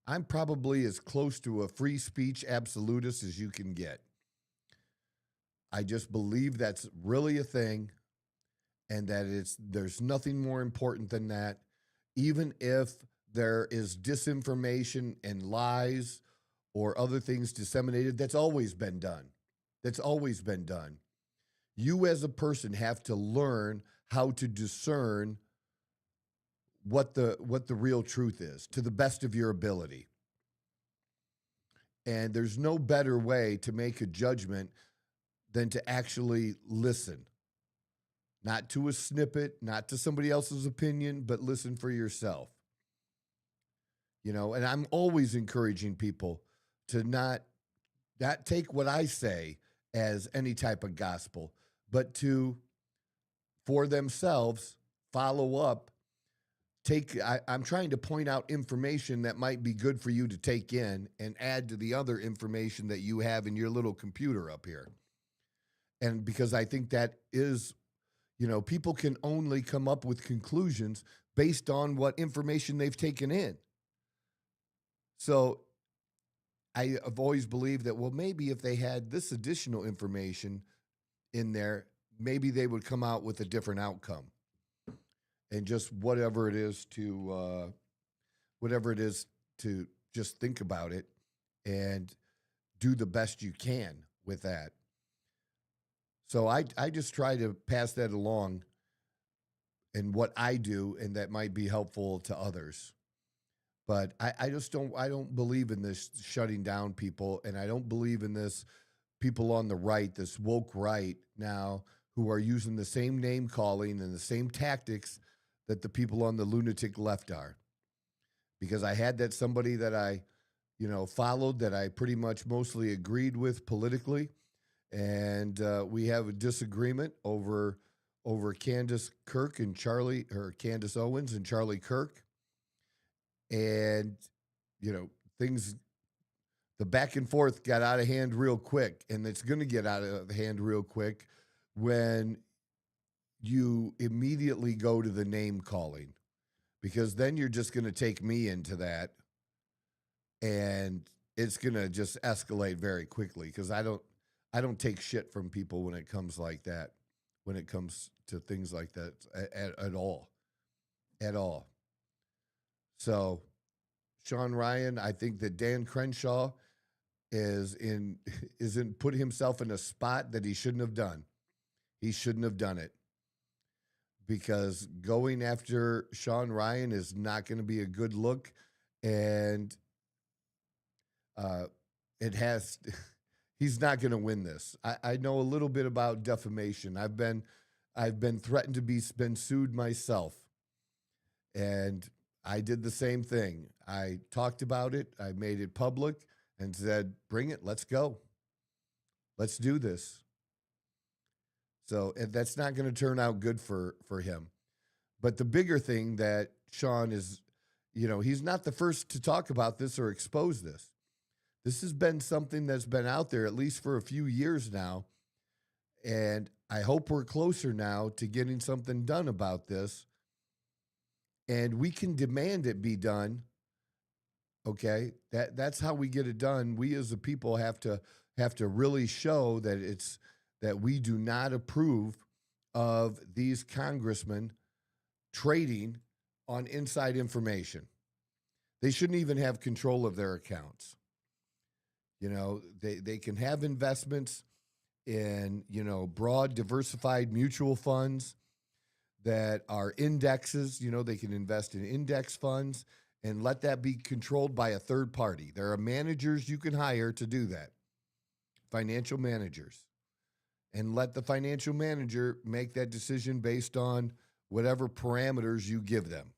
I'm probably as close to a free speech absolutist as you can get. I just believe that's really a thing, and that there's nothing more important than that. Even if there is disinformation and lies or other things disseminated, that's always been done. That's always been done. You as a person have to learn how to discern what the real truth is to the best of your ability. And there's no better way to make a judgment than to actually listen. Not to a snippet, not to somebody else's opinion, but listen for yourself. You know, and I'm always encouraging people to not take what I say as any type of gospel, but to, for themselves, follow up. I'm trying to point out information that might be good for you to take in and add to the other information that you have in your little computer up here. And because I think that is, you know, people can only come up with conclusions based on what information they've taken in. So I've always believed that, well, maybe if they had this additional information in there, maybe they would come out with a different outcome. And just whatever it is to just think about it and do the best you can with that. So I just try to pass that along and what I do, and that might be helpful to others. But I just don't believe in this shutting down people, and I don't believe in this people on the right, this woke right now, who are using the same name calling and the same tactics that the people on the lunatic left are. Because I had that somebody that I, followed, that I pretty much mostly agreed with politically, and we have a disagreement over Candace Kirk and Candace Owens and Charlie Kirk. And, things, the back and forth got out of hand real quick, and it's going to get out of hand real quick when you immediately go to the name calling, because then you're just going to take me into that, and it's going to just escalate very quickly, because I don't take shit from people when it comes like that, when it comes to things like that at all. So, Shawn Ryan, I think that Dan Crenshaw isn't put himself in a spot that he shouldn't have done. He shouldn't have done it, because going after Shawn Ryan is not going to be a good look, and he's not going to win this. I know a little bit about defamation. I've been threatened to been sued myself, and I did the same thing. I talked about it. I made it public and said, bring it. Let's go. Let's do this. So that's not going to turn out good for him. But the bigger thing that Shawn is, he's not the first to talk about this or expose this. This has been something that's been out there at least for a few years now. And I hope we're closer now to getting something done about this. And we can demand it be done. Okay, that's how we get it done. We as a people have to really show that we do not approve of these congressmen trading on inside information. They shouldn't even have control of their accounts. They can have investments in, broad, diversified mutual funds that are indexes. They can invest in index funds and let that be controlled by a third party. There are managers you can hire to do that, financial managers, and let the financial manager make that decision based on whatever parameters you give them.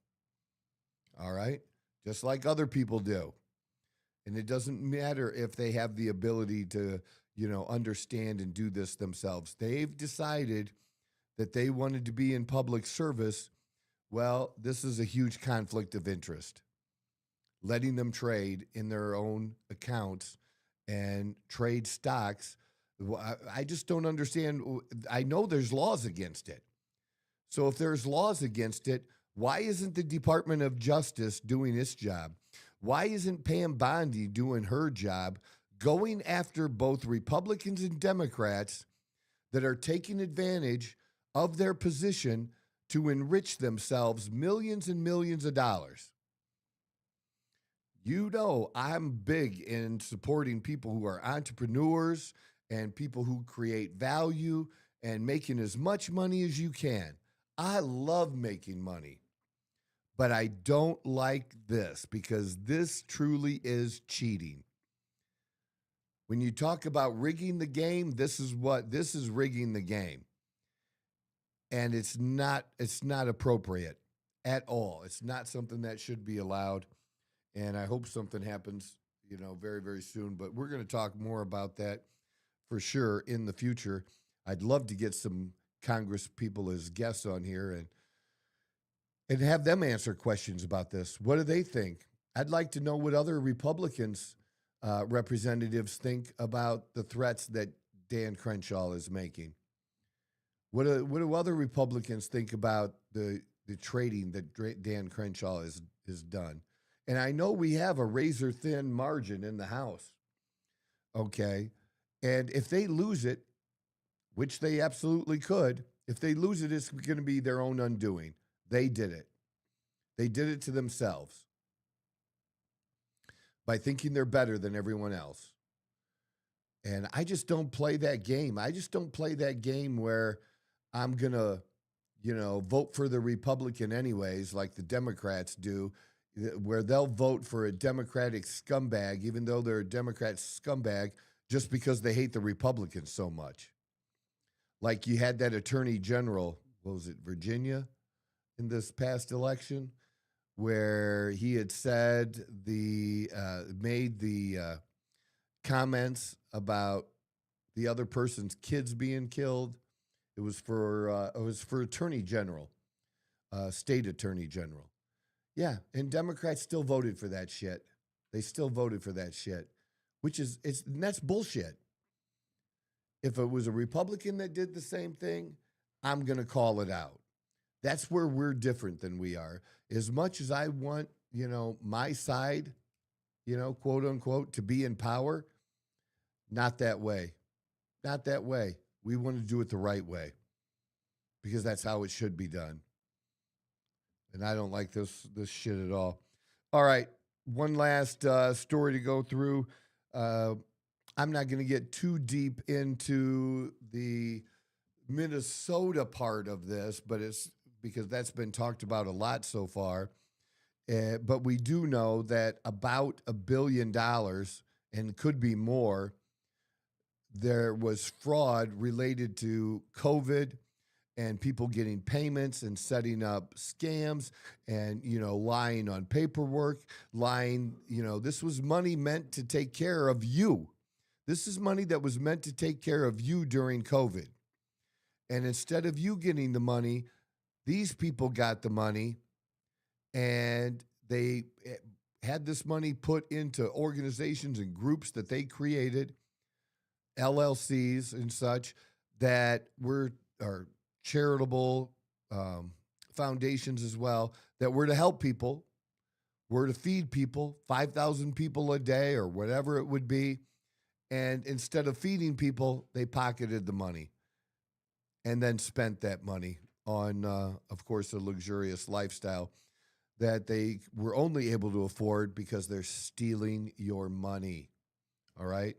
All right? Just like other people do. And it doesn't matter if they have the ability to, understand and do this themselves. They've decided that they wanted to be in public service. Well, this is a huge conflict of interest. Letting them trade in their own accounts and trade stocks. I just don't understand. I know there's laws against it. So if there's laws against it, why isn't the Department of Justice doing its job? Why isn't Pam Bondi doing her job, going after both Republicans and Democrats that are taking advantage of their position to enrich themselves millions and millions of dollars? I'm big in supporting people who are entrepreneurs and people who create value and making as much money as you can. I love making money, but I don't like this, because this truly is cheating. When you talk about rigging the game, this is rigging the game. And it's not appropriate at all. It's not something that should be allowed. And I hope something happens, very, very soon. But we're going to talk more about that for sure in the future. I'd love to get some Congress people as guests on here and have them answer questions about this. What do they think? I'd like to know what other Republicans representatives think about the threats that Dan Crenshaw is making. What do other Republicans think about the trading that Dan Crenshaw has done? And I know we have a razor thin margin in the House. okay? And if they lose it, which they absolutely could, if they lose it, it's going to be their own undoing. They did it. They did it to themselves by thinking they're better than everyone else. And I just don't play that game. I just don't play that game where I'm going to, vote for the Republican anyways, like the Democrats do, where they'll vote for a Democratic scumbag, even though they're a Democrat scumbag, just because they hate the Republicans so much. Like you had that attorney general, what was it, Virginia, in this past election, where he had said made the comments about the other person's kids being killed. It was for attorney general, state attorney general. Yeah, and Democrats still voted for that shit. They still voted for that shit, and that's bullshit. If it was a Republican that did the same thing, I'm going to call it out. That's where we're different than we are. As much as I want, my side, quote unquote, to be in power, not that way. Not that way. We want to do it the right way because that's how it should be done. And I don't like this shit at all. All right, one last story to go through. I'm not going to get too deep into the Minnesota part of this, but it's because that's been talked about a lot so far. But we do know that about $1 billion, and could be more, there was fraud related to COVID and people getting payments and setting up scams and, lying on paperwork, this was money meant to take care of you. This is money that was meant to take care of you during COVID. And instead of you getting the money, these people got the money and they had this money put into organizations and groups that they created, LLCs and such, that were charitable foundations as well, that were to help people, were to feed people, 5,000 people a day or whatever it would be. And instead of feeding people, they pocketed the money and then spent that money on, of course, a luxurious lifestyle that they were only able to afford because they're stealing your money. All right?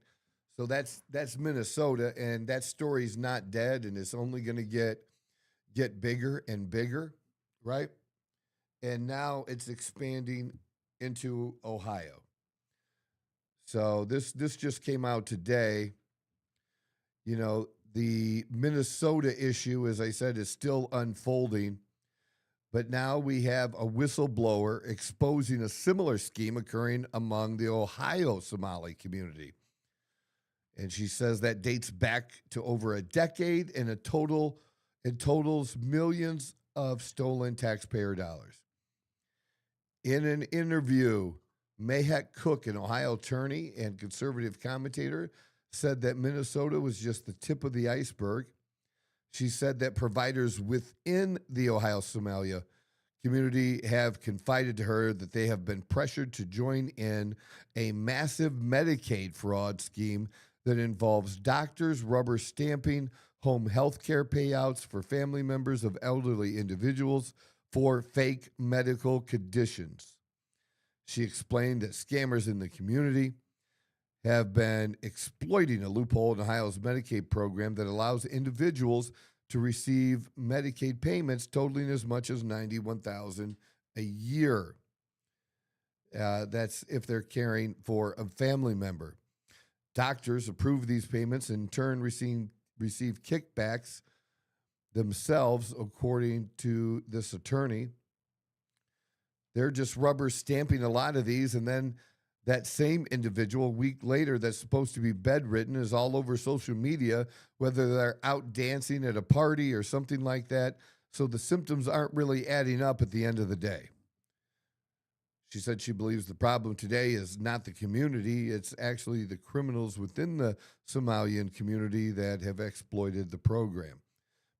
So that's Minnesota, and that story's not dead, and it's only going to get bigger and bigger, right? And now it's expanding into Ohio. So this just came out today. The Minnesota issue, as I said, is still unfolding. But now we have a whistleblower exposing a similar scheme occurring among the Ohio Somali community. And she says that dates back to over a decade and it totals millions of stolen taxpayer dollars. In an interview, Mahek Cook, an Ohio attorney and conservative commentator, said that Minnesota was just the tip of the iceberg. She said that providers within the Ohio Somalia community have confided to her that they have been pressured to join in a massive Medicaid fraud scheme that involves doctors rubber stamping home health care payouts for family members of elderly individuals for fake medical conditions. She explained that scammers in the community have been exploiting a loophole in Ohio's Medicaid program that allows individuals to receive Medicaid payments totaling as much as $91,000 a year. That's if they're caring for a family member. Doctors approve these payments and in turn receive kickbacks themselves, according to this attorney. They're just rubber stamping a lot of these, and then that same individual a week later that's supposed to be bedridden is all over social media, whether they're out dancing at a party or something like that. So the symptoms aren't really adding up at the end of the day. She said she believes the problem today is not the community, it's actually the criminals within the Somalian community that have exploited the program.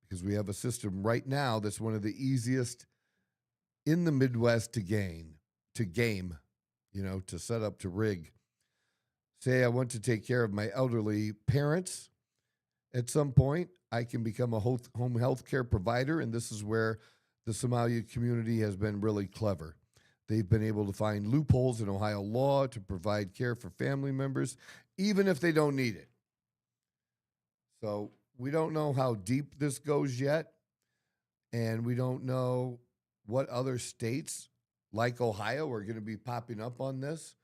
Because we have a system right now that's one of the easiest in the Midwest to game, to set up, to rig. say I want to take care of my elderly parents at some point, I can become a home health care provider. And this is where the Somali community has been really clever. They've been able to find loopholes in Ohio law to provide care for family members, even if they don't need it. So we don't know how deep this goes yet. And we don't know what other states like Ohio are going to be popping up on this.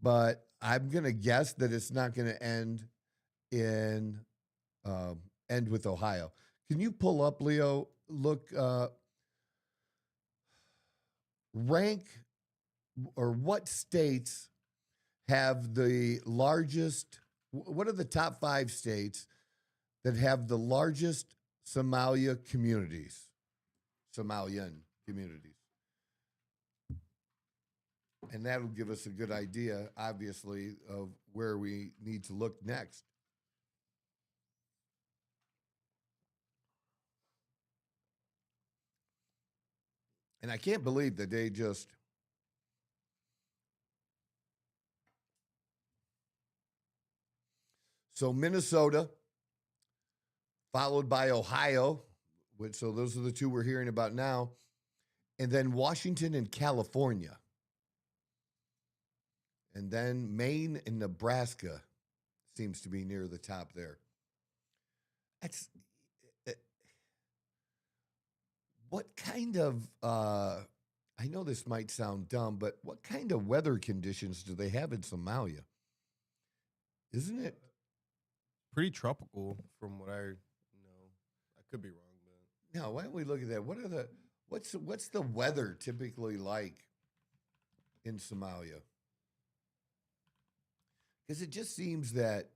But I'm going to guess that it's not going to end with Ohio. Can you pull up, Leo? Look, rank or what states have the largest? What are the top 5 states that have the largest Somalian communities? And that'll give us a good idea, obviously, of where we need to look next. And I can't believe that they just so Minnesota, followed by Ohio, so those are the 2 we're hearing about now, and then Washington and California. And then Maine and Nebraska seems to be near the top there. That's what kind of, I know this might sound dumb, but what kind of weather conditions do they have in Somalia? Isn't it? Pretty tropical from what I know. I could be wrong, but No, why don't we look at that? What's the weather typically like in Somalia? Because it just seems that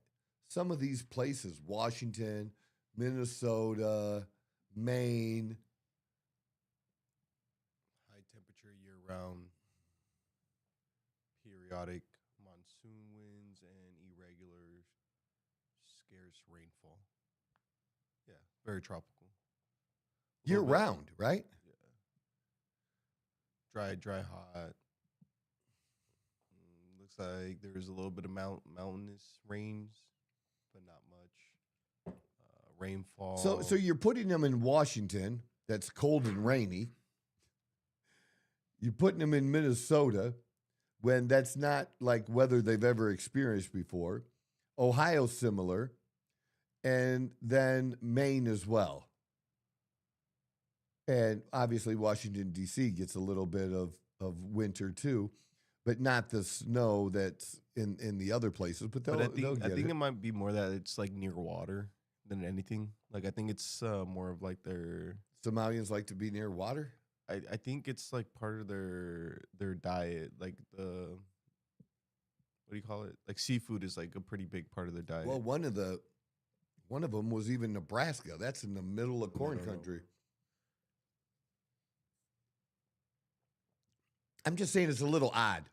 some of these places, Washington, Minnesota, Maine, high temperature year-round, periodic monsoon winds, and irregular, scarce rainfall. Yeah, very tropical. A year little bit- round, right? Yeah. Dry, hot. Looks like there's a little bit of mountainous range, but not much. Rainfall. So you're putting them in Washington, that's cold and rainy. You're putting them in Minnesota when that's not like weather they've ever experienced before. Ohio similar, and then Maine as well. And obviously Washington, D.C. gets a little bit of winter too, but not the snow that's in the other places. But But they'll I get think it. it might be more that it's like near water than anything. Like I think it's more of like their. Somalians like to be near water. I think it's like part of their diet. Like the what do you call it? Like seafood is like a pretty big part of their diet. Well, one of them was even Nebraska. That's in the middle of corn No, no. country. I'm just saying it's a little odd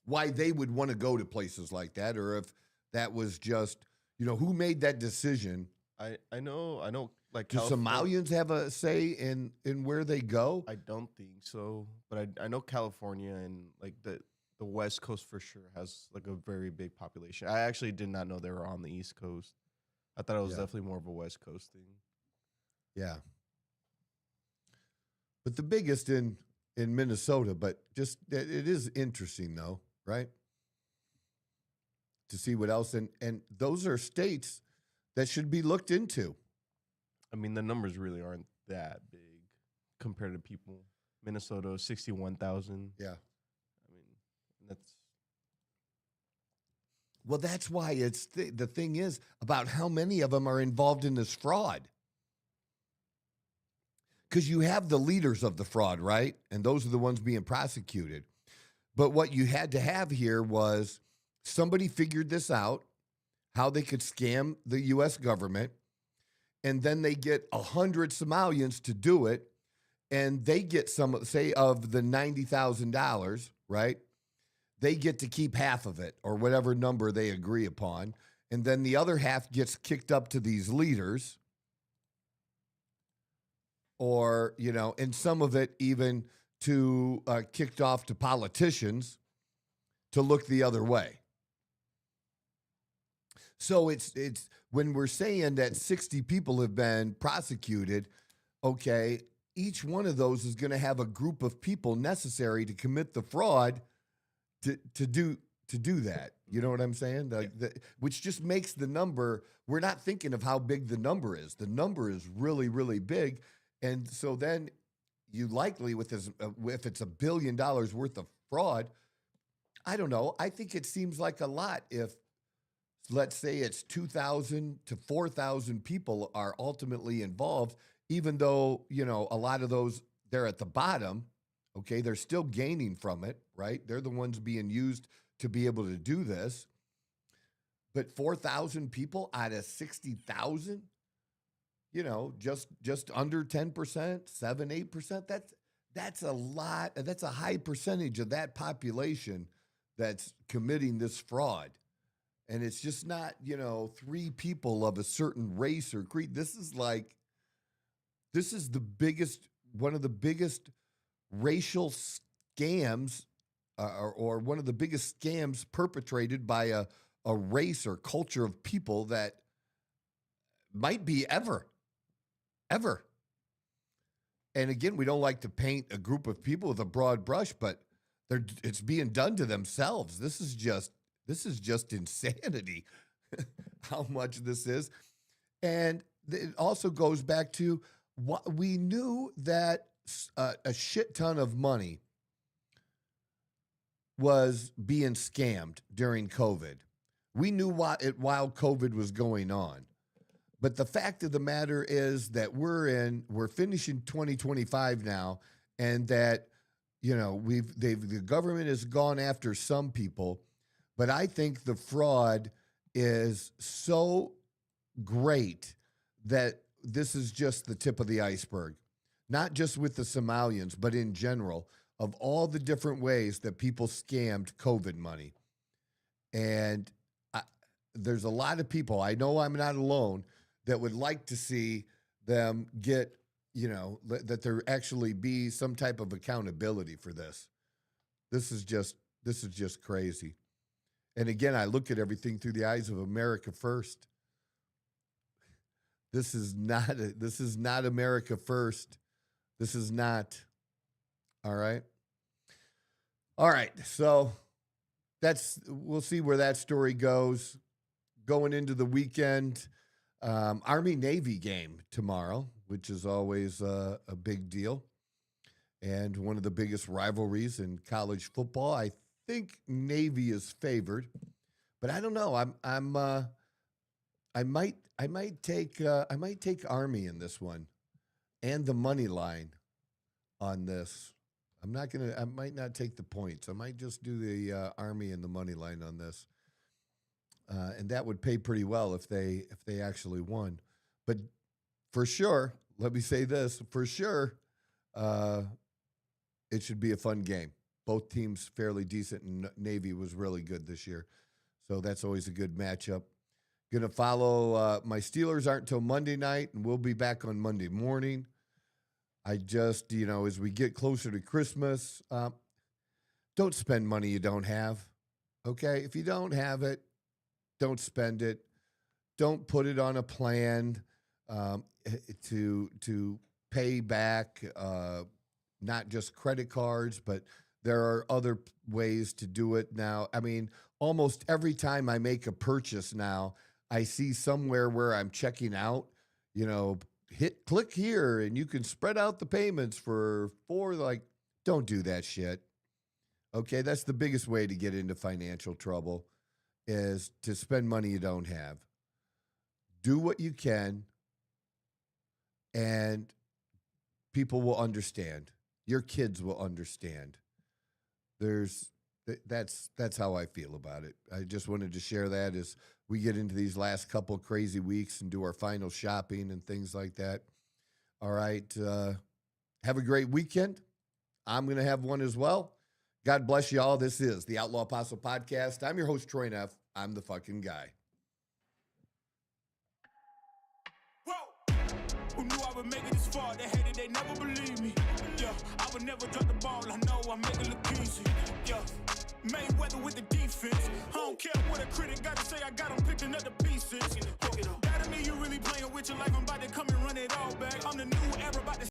why they would want to go to places like that, or if that was just, who made that decision. I know like Do Somalians have a say in where they go? I don't think so, but I know California and like the West Coast for sure has like a very big population. I actually did not know they were on the East Coast. I thought it was Yeah. definitely more of a West Coast thing. Yeah. But the biggest in Minnesota, but just it is interesting though, right? To see what else, and those are states that should be looked into. I mean, the numbers really aren't that big compared to people. Minnesota, 61,000. Yeah. I mean, that's Well, that's why it's the thing is about how many of them are involved in this fraud. Because you have the leaders of the fraud, right? And those are the ones being prosecuted. But what you had to have here was somebody figured this out, how they could scam the U.S. government, and then they get 100 Somalians to do it, and they get some, say, of the $90,000, right? They get to keep half of it or whatever number they agree upon. And then the other half gets kicked up to these leaders or, and some of it even to kicked off to politicians to look the other way. So it's when we're saying that 60 people have been prosecuted, okay, each one of those is going to have a group of people necessary to commit the fraud to do that. You know what I'm saying? Which just makes the number, we're not thinking of how big the number is. The number is really, really big. And so then you likely, if it's $1 billion worth of fraud, I don't know. I think it seems like a lot if, let's say it's 2,000 to 4,000 people are ultimately involved, even though, you know, a lot of those, they're at the bottom, okay? They're still gaining from it, right? They're the ones being used to be able to do this. But 4,000 people out of 60,000, you know, just under 10%, 7-8%, that's a lot. That's a high percentage of that population that's committing this fraud. And it's just not, you know, 3 people of a certain race or creed. This is one of the biggest racial scams or one of the biggest scams perpetrated by a race or culture of people that might be ever. And again, we don't like to paint a group of people with a broad brush, but it's being done to themselves. This is just insanity how much this is. And it also goes back to what we knew that a shit ton of money was being scammed during COVID. We knew while COVID was going on. But the fact of the matter is that we're finishing 2025 now, and that, you know, the government has gone after some people, but I think the fraud is so great that this is just the tip of the iceberg, not just with the Somalians, but in general, of all the different ways that people scammed COVID money. And there's a lot of people, I know I'm not alone, that would like to see them get, you know, that there actually be some type of accountability for this. This is just crazy. And again, I look at everything through the eyes of America first. This is not America first. This is not. All right. All right. So we'll see where that story goes. Going into the weekend, Army-Navy game tomorrow, which is always a big deal, and one of the biggest rivalries in college football. I think Navy is favored, but I don't know. I might take Army in this one, and the money line on this. I might not take the points. I might just do the Army and the money line on this. And that would pay pretty well if they actually won. But for sure, let me say this, for sure, it should be a fun game. Both teams fairly decent, and Navy was really good this year. So that's always a good matchup. Going to follow my Steelers aren't until Monday night, and we'll be back on Monday morning. I just, you know, as we get closer to Christmas, don't spend money you don't have, okay? If you don't have it, don't spend it. Don't put it on a plan to pay back, not just credit cards, but there are other ways to do it now. I mean, almost every time I make a purchase now, I see somewhere where I'm checking out, you know, click here and you can spread out the payments for don't do that shit. Okay, that's the biggest way to get into financial trouble, is to spend money you don't have. Do what you can, and people will understand. Your kids will understand. That's how I feel about it. I just wanted to share that as we get into these last couple crazy weeks and do our final shopping and things like that. All right. Have a great weekend. I'm going to have one as well. God bless you all. This is the Outlaw Apostle Podcast. I'm your host, Troy Neff. I'm the fucking guy. Whoa! Who knew I would make it this far? They hated, they never believed me. Yeah, I would never drop the ball. I know I make it look easy. Yeah, Mayweather with the defense. I don't care what a critic got to say. I got them picking up the pieces. life, I'm about to come and run it all.